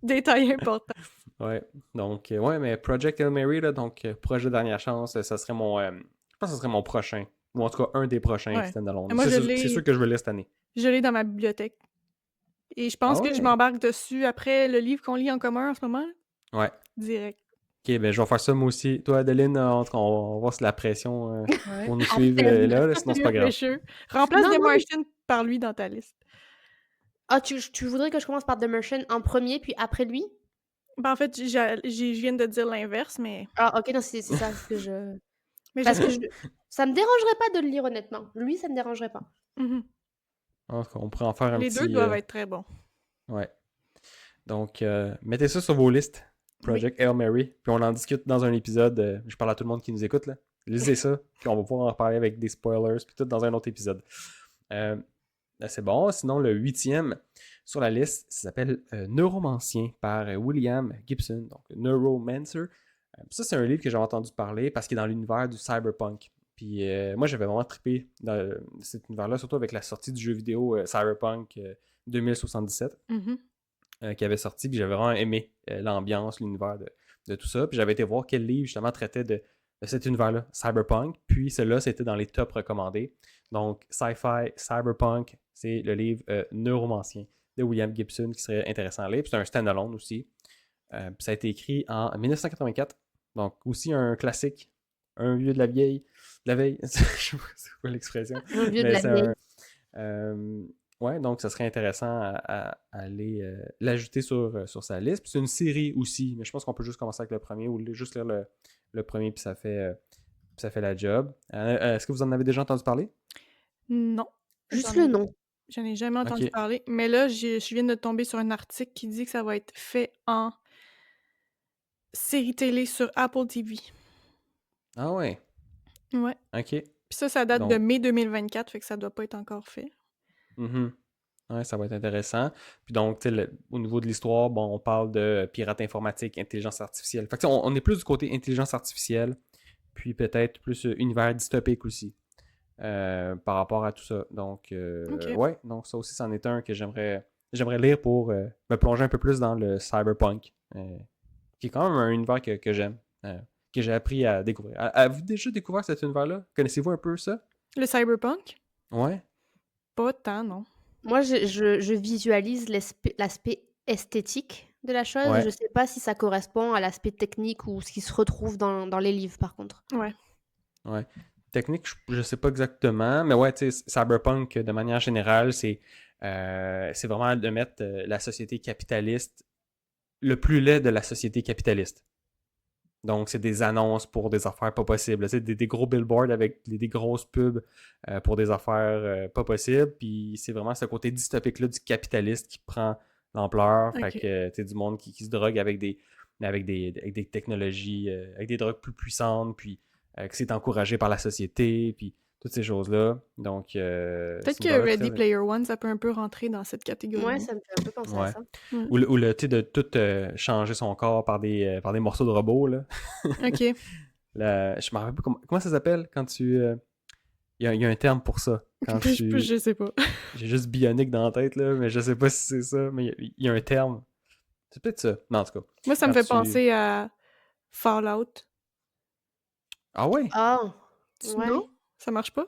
Détail important. Ouais. Donc, ouais, mais Project Hail Mary, là, donc Projet Dernière Chance, ça serait mon. Je pense que ce serait mon prochain. Ou en tout cas, un des prochains Ouais. standalone. Moi, C'est sûr que je veux le lire cette année. Je l'ai dans ma bibliothèque. Et je pense Ah que ouais? je m'embarque dessus après le livre qu'on lit en commun en ce moment. Ouais. Direct. Ok, ben je vais faire ça moi aussi. Toi, Adeline, en tout cas, on va voir si la pression Ouais. pour nous suivre là, sinon c'est pas grave. Remplace Non, The non, Martian par lui dans ta liste. Ah, tu voudrais que je commence par The Martian en premier, puis après lui? Ben, en fait, je viens de dire l'inverse, mais... Ah, ok, non, c'est ça ce que je... mais Parce que ça me dérangerait pas de le lire, honnêtement. Lui, ça me dérangerait pas. Mhm. En tout cas, on pourrait en faire un Les petit... deux doivent être très bons. Ouais. Donc, mettez ça sur vos listes. Project Hail Mary. Puis on en discute dans un épisode. Je parle à tout le monde qui nous écoute, là. Lisez ça. Puis on va pouvoir en reparler avec des spoilers. Puis tout dans un autre épisode. C'est bon. Sinon, le 8e sur la liste, ça s'appelle Neuromancien par William Gibson. Donc, Neuromancer. Ça, c'est un livre que j'ai entendu parler parce qu'il est dans l'univers du cyberpunk. Puis moi, j'avais vraiment trippé dans cet univers-là, surtout avec la sortie du jeu vidéo Cyberpunk 2077 qui avait sorti. Puis j'avais vraiment aimé l'ambiance, l'univers de tout ça. Puis j'avais été voir quel livre justement traitait de cet univers-là, Cyberpunk. Puis celui-là, c'était dans les tops recommandés. Donc, Sci-Fi Cyberpunk, c'est le livre Neuromancien de William Gibson qui serait intéressant à lire. Puis c'est un stand-alone aussi. Puis ça a été écrit en 1984. Donc aussi un classique. Un vieux de la vieille. De la veille. Je sais pas c'est quoi l'expression. Un vieux de Mais la c'est vieille. ouais, donc ça serait intéressant à aller l'ajouter sur sa liste. Puis c'est une série aussi, mais je pense qu'on peut juste commencer avec le premier ou juste lire le premier, puis ça fait la job. Est-ce que vous en avez déjà entendu parler? Non. Juste J'en le ai nom. j'en ai jamais entendu Ok. parler. Mais là, je viens de tomber sur un article qui dit que ça va être fait en série télé sur Apple TV. Ah ouais, Ouais. ok. Puis ça date de Donc, mai 2024, fait que ça doit pas être encore fait. mhm. Ouais, ça va être intéressant. Puis donc, tu sais, au niveau de l'histoire, bon, on parle de pirates informatiques, intelligence artificielle. Fait que, tu sais, on est plus du côté intelligence artificielle, puis peut-être plus univers dystopique aussi. Par rapport à tout ça. Donc, Ok. ouais, donc ça aussi, c'en est un que j'aimerais lire pour me plonger un peu plus dans le cyberpunk, qui est quand même un univers que j'aime, que j'ai appris à découvrir. Avez-vous déjà découvert cet univers-là? Connaissez-vous un peu ça? Le cyberpunk? Ouais. Pas tant, non. Moi, je visualise l'aspect esthétique de la chose. Je Ouais. sais pas si ça correspond à l'aspect technique ou ce qui se retrouve dans les livres, par contre. Ouais. Ouais. Technique, je sais pas exactement, mais ouais, tu sais, cyberpunk, de manière générale, c'est vraiment de mettre la société capitaliste le plus laid de la société capitaliste. Donc, c'est des annonces pour des affaires pas possibles. C'est des gros billboards avec des grosses pubs pour des affaires pas possibles. Puis c'est vraiment ce côté dystopique-là du capitaliste qui prend l'ampleur. Fait Ok. que tu sais, du monde qui se drogue avec des technologies, avec des drogues plus puissantes, puis que c'est encouragé par la société, puis toutes ces choses-là. Donc, Peut-être c'est une que valeur Ready très... Player One, ça peut un peu rentrer dans cette Ouais, catégorie. ça me fait un peu penser à Ouais. ça. Mm. Ou tu sais, de tout changer son corps par des morceaux de robots, là. Ok. Je me rappelle pas comment ça s'appelle quand tu... Il y a un terme pour ça. Quand tu... Je sais pas. J'ai juste bionique dans la tête, là, mais je sais pas si c'est ça, mais il y a un terme. C'est peut-être ça. Non, en tout cas. Moi, ça me Quand fait tu... penser à Fallout. Ah ouais? Ah, ouais. Non? Ça marche pas?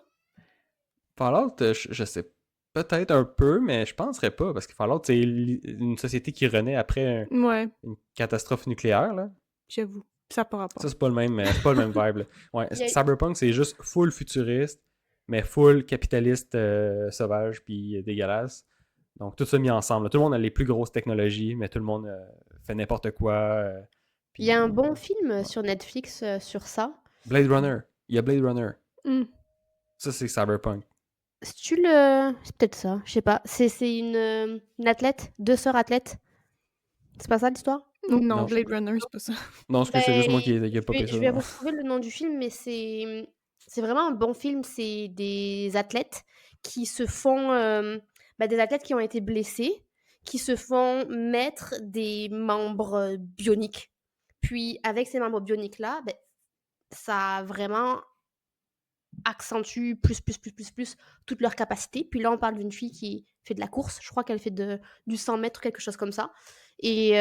Fallout, je sais peut-être un peu, mais je penserais pas, parce que Fallout, c'est une société qui renaît après Ouais, une catastrophe nucléaire, là. j'avoue. Ça n'a pas Ça, rapport. c'est pas le même vibe, là. Ouais, Il y a- Cyberpunk, c'est juste full futuriste, mais full capitaliste sauvage puis dégueulasse. Donc, tout ça mis ensemble, là. Tout le monde a les plus grosses technologies, mais tout le monde fait n'importe quoi. Il y a un Puis... bon film ouais. sur Netflix sur ça. Blade Runner. Il y a Blade Runner. Hmm. Ça, c'est Cyberpunk. C'est peut-être ça, je sais pas. C'est une athlète, deux sœurs athlètes. C'est pas ça l'histoire? Non, Non. Blade Runner, c'est pas ça. Non, c'est juste moi qui ai popé ça. Je vais retrouver le nom du film, mais c'est vraiment un bon film. C'est des athlètes qui se font... des athlètes qui ont été blessés, qui se font mettre des membres bioniques. Puis avec ces membres bioniques-là, ça vraiment accentue plus toutes leurs capacités. Puis là, on parle d'une fille qui fait de la course. Je crois qu'elle fait du 100 mètres, quelque chose comme ça. Et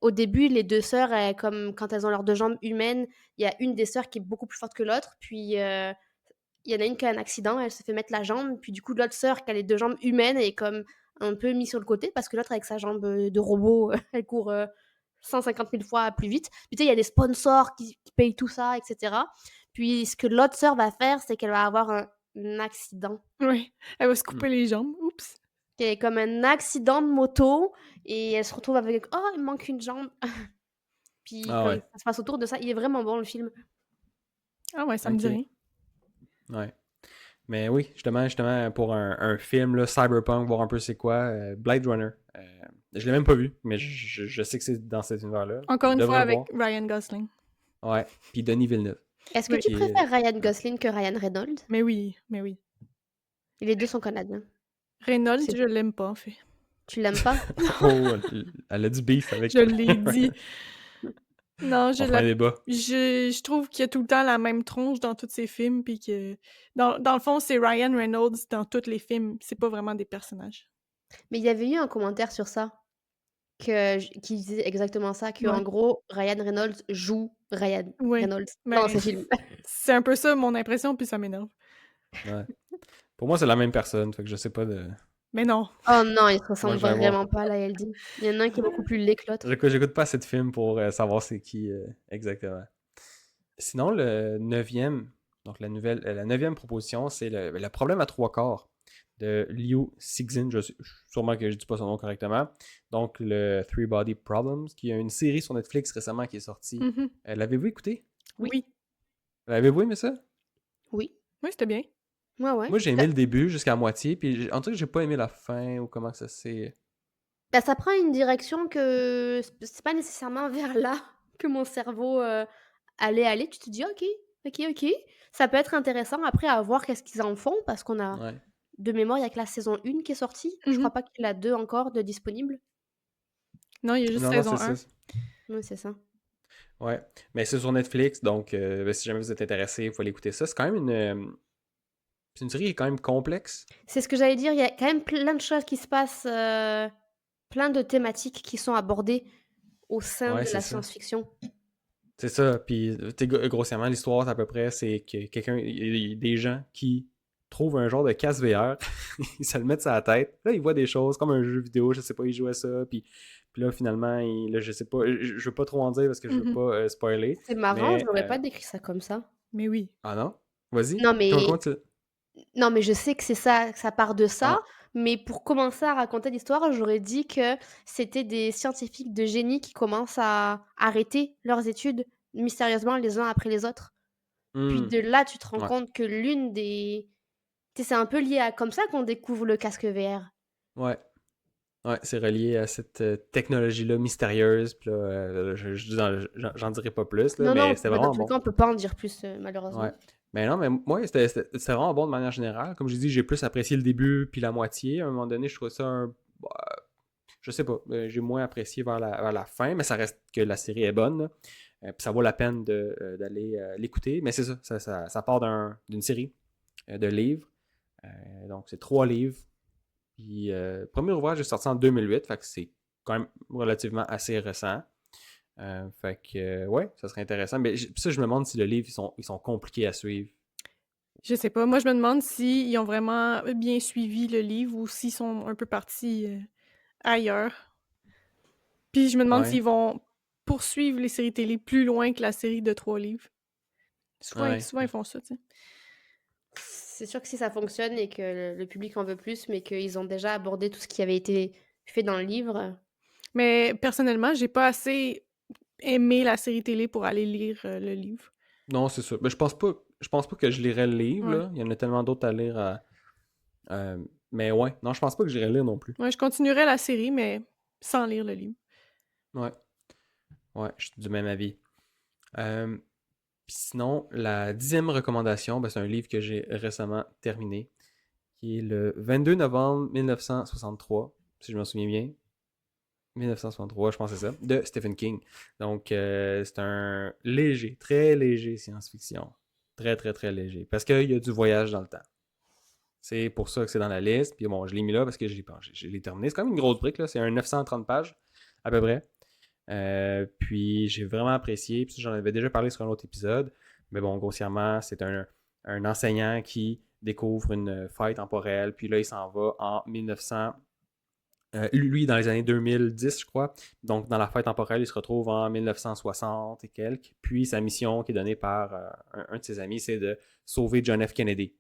au début, les deux sœurs, comme quand elles ont leurs deux jambes humaines, il y a une des sœurs qui est beaucoup plus forte que l'autre. Puis il y en a une qui a un accident, elle se fait mettre la jambe. Puis du coup, l'autre sœur qui a les deux jambes humaines est comme un peu mise sur le côté parce que l'autre, avec sa jambe de robot, elle court 150 000 fois plus vite. Puis tu sais, il y a des sponsors qui payent tout ça, etc. Puis ce que l'autre sœur va faire, c'est qu'elle va avoir un accident. Oui. Elle va se couper les jambes. Oups. Qui est comme un accident de moto et elle se retrouve avec « Oh, il me manque une jambe !» Puis Ah ouais. ça se passe autour de ça. Il est vraiment bon, le film. Ah ouais, ça me dit Ok. rien. Ouais. Mais oui, justement pour un film, là, Cyberpunk, voir un peu c'est quoi, Blade Runner. Je l'ai même pas vu, mais je sais que c'est dans cet univers-là. Encore Je une devrais fois le avec voir. Ryan Gosling. Ouais. Puis Denis Villeneuve. Est-ce que Oui. tu Qui est- préfères Ryan Gosling que Ryan Reynolds? Mais oui, mais oui. Et les deux sont canadiens. Reynolds, C'est- je l'aime pas, en fait. Tu l'aimes pas? Oh, elle a du beef avec... Je l'ai dit. Non, On fait un débat. je trouve qu'il y a tout le temps la même tronche dans tous ses films, puis que... Dans le fond, c'est Ryan Reynolds dans tous les films. C'est pas vraiment des personnages. Mais il y avait eu un commentaire sur ça qui disait exactement ça, que Ouais. en gros, Ryan Reynolds joue Ryan Ouais. Reynolds Mais dans ses films. c'est un peu ça mon impression, puis ça m'énerve. Ouais. Pour moi, c'est la même personne, fait que je sais pas de... Mais non. Oh non, ils se Moi, ressemblent je vais voir. vraiment pas, là, elle dit. Il y en a un qui est beaucoup plus laid que l'autre. J'écoute pas assez de films pour savoir c'est qui exactement. Sinon, le neuvième, donc la neuvième proposition, c'est le problème à trois corps de Liu Cixin. Sûrement que je dis pas son nom correctement. Donc, le Three Body Problems, qui a une série sur Netflix récemment qui est sortie. Mhm. L'avez-vous écouté? Oui. Oui. L'avez-vous aimé ça? Oui. Oui, c'était bien. Ouais. Moi, j'ai aimé le début jusqu'à la moitié, puis en tout cas, j'ai pas aimé la fin ou comment que ça s'est. Bah, ça prend une direction que c'est pas nécessairement vers là que mon cerveau allait aller. Tu te dis, ok. Ça peut être intéressant après à voir qu'est-ce qu'ils en font parce qu'on a Ouais. de mémoire, il y a que la saison 1 qui est sortie. Je Mhm. crois pas qu'il y a la 2 encore de disponible. Non, il y a juste Non, c'est saison ça. 1. Oui, c'est ça. Ouais. Mais c'est sur Netflix, donc si jamais vous êtes intéressé, il faut aller écouter ça. C'est quand même c'est une série qui est quand même complexe. C'est ce que j'allais dire, il y a quand même plein de choses qui se passent, plein de thématiques qui sont abordées au sein Ouais, de c'est la ça. science-fiction. C'est ça. Puis, grossièrement, l'histoire, c'est à peu près, c'est que il y a des gens qui trouvent un genre de casque VR, ils se le mettent sur la tête. Là, ils voient des choses comme un jeu vidéo, je sais pas, ils jouent à ça. Puis là, finalement, là, je sais pas, je veux pas trop en dire parce que je veux Mhm. pas spoiler. C'est marrant, Mais, j'aurais pas décrit ça comme ça. Mais oui. ah non? Vas-y. Non, Comment mais tu. non, mais je sais que c'est ça, que ça part de ça, Ah. mais pour commencer à raconter l'histoire, j'aurais dit que c'était des scientifiques de génie qui commencent à arrêter leurs études mystérieusement les uns après les autres. Puis Hmm. de là, tu te rends Ouais. compte que l'une des tu sais, c'est un peu lié à comme ça qu'on découvre le casque VR. Ouais. Ouais, c'est relié à cette technologie-là mystérieuse. Puis là, j'en dirai pas plus, là, Non, mais c'était bah, dans vraiment tous les bon. cas, on peut pas en dire plus, Ouais. malheureusement. Mais non, mais moi, c'était vraiment bon de manière générale. Comme je dis, j'ai plus apprécié le début puis la moitié. À un moment donné, je trouvais ça bah, je sais pas, j'ai moins apprécié vers la fin, mais ça reste que la série est bonne, là. Puis ça vaut la peine d'aller l'écouter. Mais c'est ça, ça part d'une série de livres. Donc, c'est 3 livres. Puis, le premier ouvrage est sorti en 2008, fait que c'est quand même relativement assez récent. Fait que, ouais, ça serait intéressant. Mais ça, je me demande si le livre, ils sont compliqués à suivre. Je sais pas. Moi, je me demande s'ils ont vraiment bien suivi le livre ou s'ils sont un peu partis ailleurs. Puis je me demande Ouais, s'ils vont poursuivre les séries télé plus loin que la série de 3 livres. ouais. Souvent ils font ça, tu sais. C'est sûr que si ça fonctionne et que le public en veut plus, mais qu'ils ont déjà abordé tout ce qui avait été fait dans le livre. Mais personnellement, j'ai pas assez aimé la série télé pour aller lire le livre. Non, c'est ça. Mais je pense pas que je lirais le livre, Ouais. là. Il y en a tellement d'autres à lire. Mais ouais, non, je pense pas que j'irais lire non plus. Ouais, je continuerai la série, mais sans lire le livre. Ouais, ouais, je suis du même avis. Euh, Puis sinon, la 10e recommandation, ben, c'est un livre que j'ai récemment terminé, qui est le 22 novembre 1963, si je me souviens bien. 1963, je pense que c'est ça, de Stephen King. Donc, c'est un très léger science-fiction. Très, très, très léger. Parce qu'il y a du voyage dans le temps. C'est pour ça que c'est dans la liste. Puis bon, je l'ai mis là parce que je l'ai terminé. C'est quand même une grosse brique, là. C'est un 930 pages, à peu près. Puis j'ai vraiment apprécié. Puis j'en avais déjà parlé sur un autre épisode. Mais bon, grossièrement, c'est un enseignant qui découvre une faille temporelle. Puis là, il s'en va en 1900. Lui, dans les années 2010, je crois. Donc, dans la faille temporelle, il se retrouve en 1960 et quelques. Puis, sa mission qui est donnée par un de ses amis, c'est de sauver John F. Kennedy.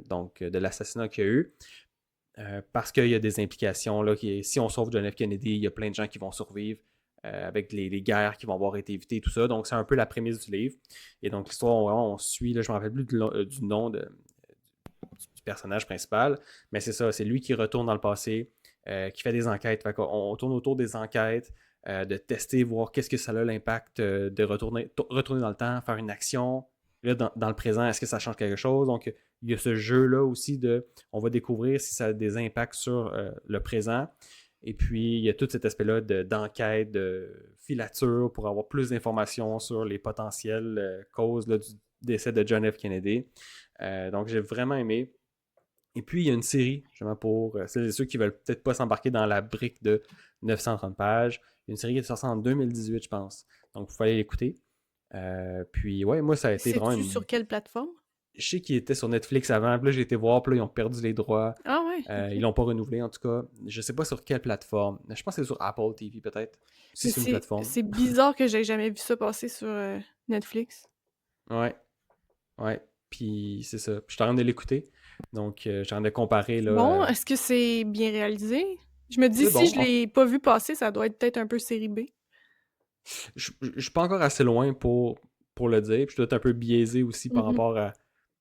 Donc, de l'assassinat qu'il y a eu. Parce qu'il y a des implications. Là, si on sauve John F. Kennedy, il y a plein de gens qui vont survivre avec les guerres qui vont avoir été évitées et tout ça. Donc, c'est un peu la prémisse du livre. Et donc, l'histoire, on suit, là, je ne me rappelle plus du nom du personnage principal, mais c'est ça, c'est lui qui retourne dans le passé, qui fait des enquêtes. Fait on tourne autour des enquêtes, de tester, voir qu'est-ce que ça a l'impact de retourner dans le temps, faire une action. Là, dans le présent, est-ce que ça change quelque chose? Donc, il y a ce jeu-là aussi on va découvrir si ça a des impacts sur le présent. Et puis, il y a tout cet aspect-là d'enquête, de filature pour avoir plus d'informations sur les potentielles causes là, du décès de John F. Kennedy. Donc, j'ai vraiment aimé. Et puis, il y a une série, justement, pour celles et ceux qui veulent peut-être pas s'embarquer dans la brique de 930 pages. Il y a une série qui est sortie en 2018, je pense. Donc, il faut aller l'écouter. Puis, ouais, moi, ça a été vraiment Sais-tu une. sur quelle plateforme? je sais qu'il était sur Netflix avant, puis là, j'ai été voir, puis là, ils ont perdu les droits. Ah ouais, Ils ok. l'ont pas renouvelé, en tout cas. Je sais pas sur quelle plateforme. Je pense que c'est sur Apple TV, peut-être. Si Mais c'est une plateforme. c'est bizarre que j'ai jamais vu ça passer sur Netflix. Ouais, ouais. Puis c'est ça. Puis je suis en train de l'écouter. Donc, je suis en train de comparer, là. Bon, est-ce que c'est bien réalisé? Je me dis, C'est si bon. je l'ai pas vu passer, ça doit être peut-être un peu série B. Je suis pas encore assez loin pour le dire. Puis je dois être un peu biaisé aussi par Mhm. rapport à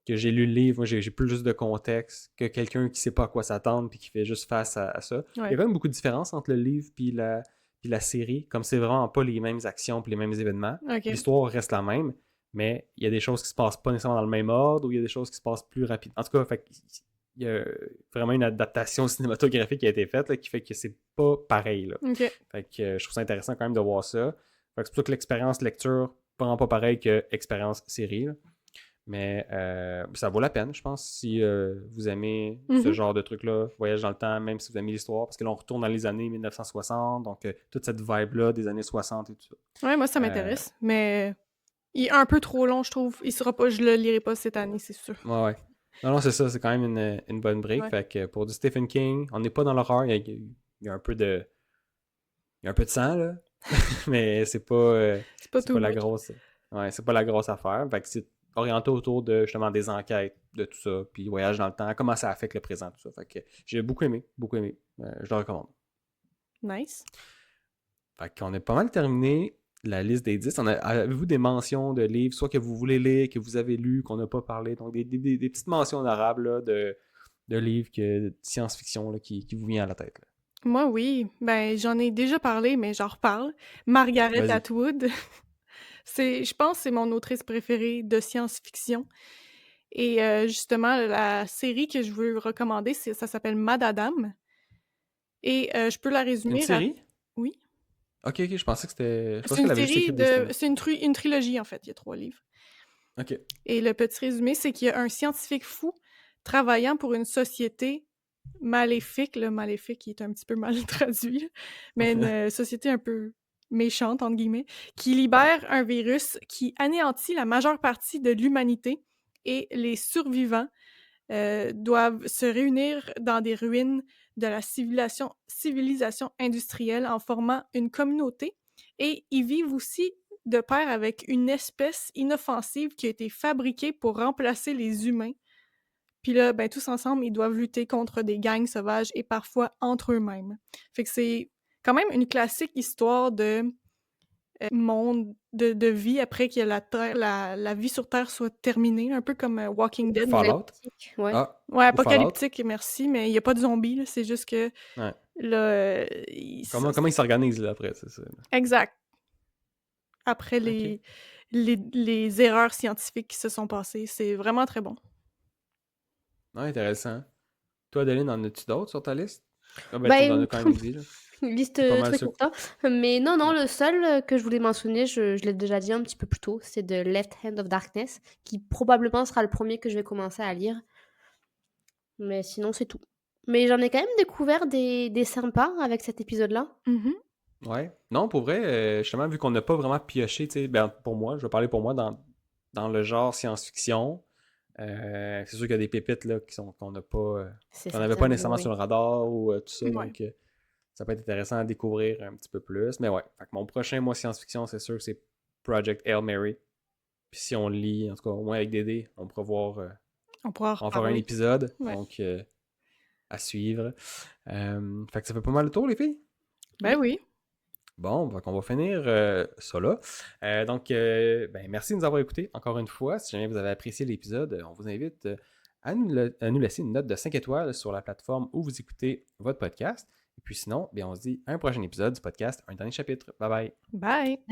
que j'ai lu le livre. Moi, j'ai plus de contexte que quelqu'un qui sait pas à quoi s'attendre puis qui fait juste face à ça. Il y Ouais. a quand même beaucoup de différences entre le livre puis la série. Comme c'est vraiment pas les mêmes actions puis les mêmes événements. Ok. L'histoire reste la même, mais il y a des choses qui se passent pas nécessairement dans le même ordre ou il y a des choses qui se passent plus rapidement. En tout cas, il y a vraiment une adaptation cinématographique qui a été faite là, qui fait que c'est pas pareil. Là. Ok. Fait que je trouve ça intéressant quand même de voir ça. Fait que c'est pour ça que l'expérience lecture vraiment pas pareil que expérience série. Là. Mais ça vaut la peine, je pense, si vous aimez ce Mhm. genre de truc-là, voyage dans le temps, même si vous aimez l'histoire, parce que là, on retourne dans les années 1960, donc toute cette vibe-là des années 60 et tout ça. Ouais, moi, ça Euh, m'intéresse. Mais il est un peu trop long, je trouve. Il sera pas, je le lirai pas cette année, c'est sûr. ouais, ouais. Non, c'est ça, c'est quand même une bonne break. Ouais. Fait que pour du Stephen King, on n'est pas dans l'horreur, il y a un peu de. Il y a un peu de sang, là. Mais C'est pas c'est too pas la much. grosse. Ouais, c'est pas la grosse affaire. Fait que c'est orienté autour de justement des enquêtes, de tout ça, puis voyage dans le temps, comment ça affecte le présent, tout ça. Fait que j'ai beaucoup aimé, beaucoup aimé. Je le recommande. Nice. Fait qu'on est pas mal terminé la liste des 10. Avez-vous des mentions de livres, soit que vous voulez lire, que vous avez lu, qu'on n'a pas parlé, donc des petites mentions honorables là, de livres de science-fiction là, qui vous vient à la tête. Là. Moi, oui. Ben, j'en ai déjà parlé, mais j'en reparle. Margaret Vas-y. Atwood. Je pense que c'est mon autrice préférée de science-fiction. Et justement, la série que je veux recommander, ça s'appelle Madadam. Et je peux la Une résumer série? Oui. Ok, ok, je pensais que c'était. Je C'est pensais une qu'elle avait juste série écrit des de... stories. C'est une trilogie, en fait. Il y a 3 livres. Ok. Et le petit résumé, c'est qu'il y a un scientifique fou travaillant pour une société maléfique. Le maléfique qui est un petit peu mal traduit, là, mais une société un peu méchante, entre guillemets, qui libère un virus qui anéantit la majeure partie de l'humanité et les survivants doivent se réunir dans des ruines de la civilisation industrielle en formant une communauté et ils vivent aussi de pair avec une espèce inoffensive qui a été fabriquée pour remplacer les humains. Puis là, ben, tous ensemble, ils doivent lutter contre des gangs sauvages et parfois entre eux-mêmes. Fait que c'est quand même une classique histoire de monde de vie après que la vie sur Terre soit terminée, un peu comme Walking Dead, mais Fallout? Apocalyptique, ouais. Ah, ouais, ou Fallout? apocalyptique, merci, mais il y a pas de zombies, là, c'est juste que Ouais. là, Comment ils s'organisent là après, c'est ça? exact. Après Ok. les erreurs scientifiques qui se sont passées, c'est vraiment très bon. Ouais, intéressant. Toi, Adeline, en as-tu d'autres sur ta liste? Ah ben, tu nous en Ben, as quand même dit, là. liste C'est pas mal très ça. courte, hein. Mais non, non, Ouais. le seul que je voulais mentionner, je l'ai déjà dit un petit peu plus tôt, c'est de Left Hand of Darkness, qui probablement sera le premier que je vais commencer à lire. Mais sinon, c'est tout. Mais j'en ai quand même découvert des sympas avec cet épisode-là. Mhm. Ouais. Non, pour vrai, justement, vu qu'on n'a pas vraiment pioché, tu sais, ben, pour moi, je vais parler pour moi, dans le genre science-fiction, c'est sûr qu'il y a des pépites là, qu'on n'a pas, C'est qu'on n'avait certain, pas mais nécessairement oui. sur le radar ou tout ça, Ouais. donc ça peut être intéressant à découvrir un petit peu plus. Mais ouais, fait que mon prochain, moi, science-fiction, c'est sûr que c'est Project Hail Mary. Puis si on le lit, en tout cas, au moins avec Dédé, on pourra voir, On pourra en on va faire un reparler. épisode, Ouais. donc à suivre. Fait que ça fait pas mal le tour, les filles. Ben Oui. oui. Bon, donc on va finir ça là. Donc, ben, merci de nous avoir écoutés encore une fois. Si jamais vous avez apprécié l'épisode, on vous invite à nous laisser une note de 5 étoiles sur la plateforme où vous écoutez votre podcast. Et puis sinon, bien, on se dit à un prochain épisode du podcast, un dernier chapitre. Bye bye. Bye.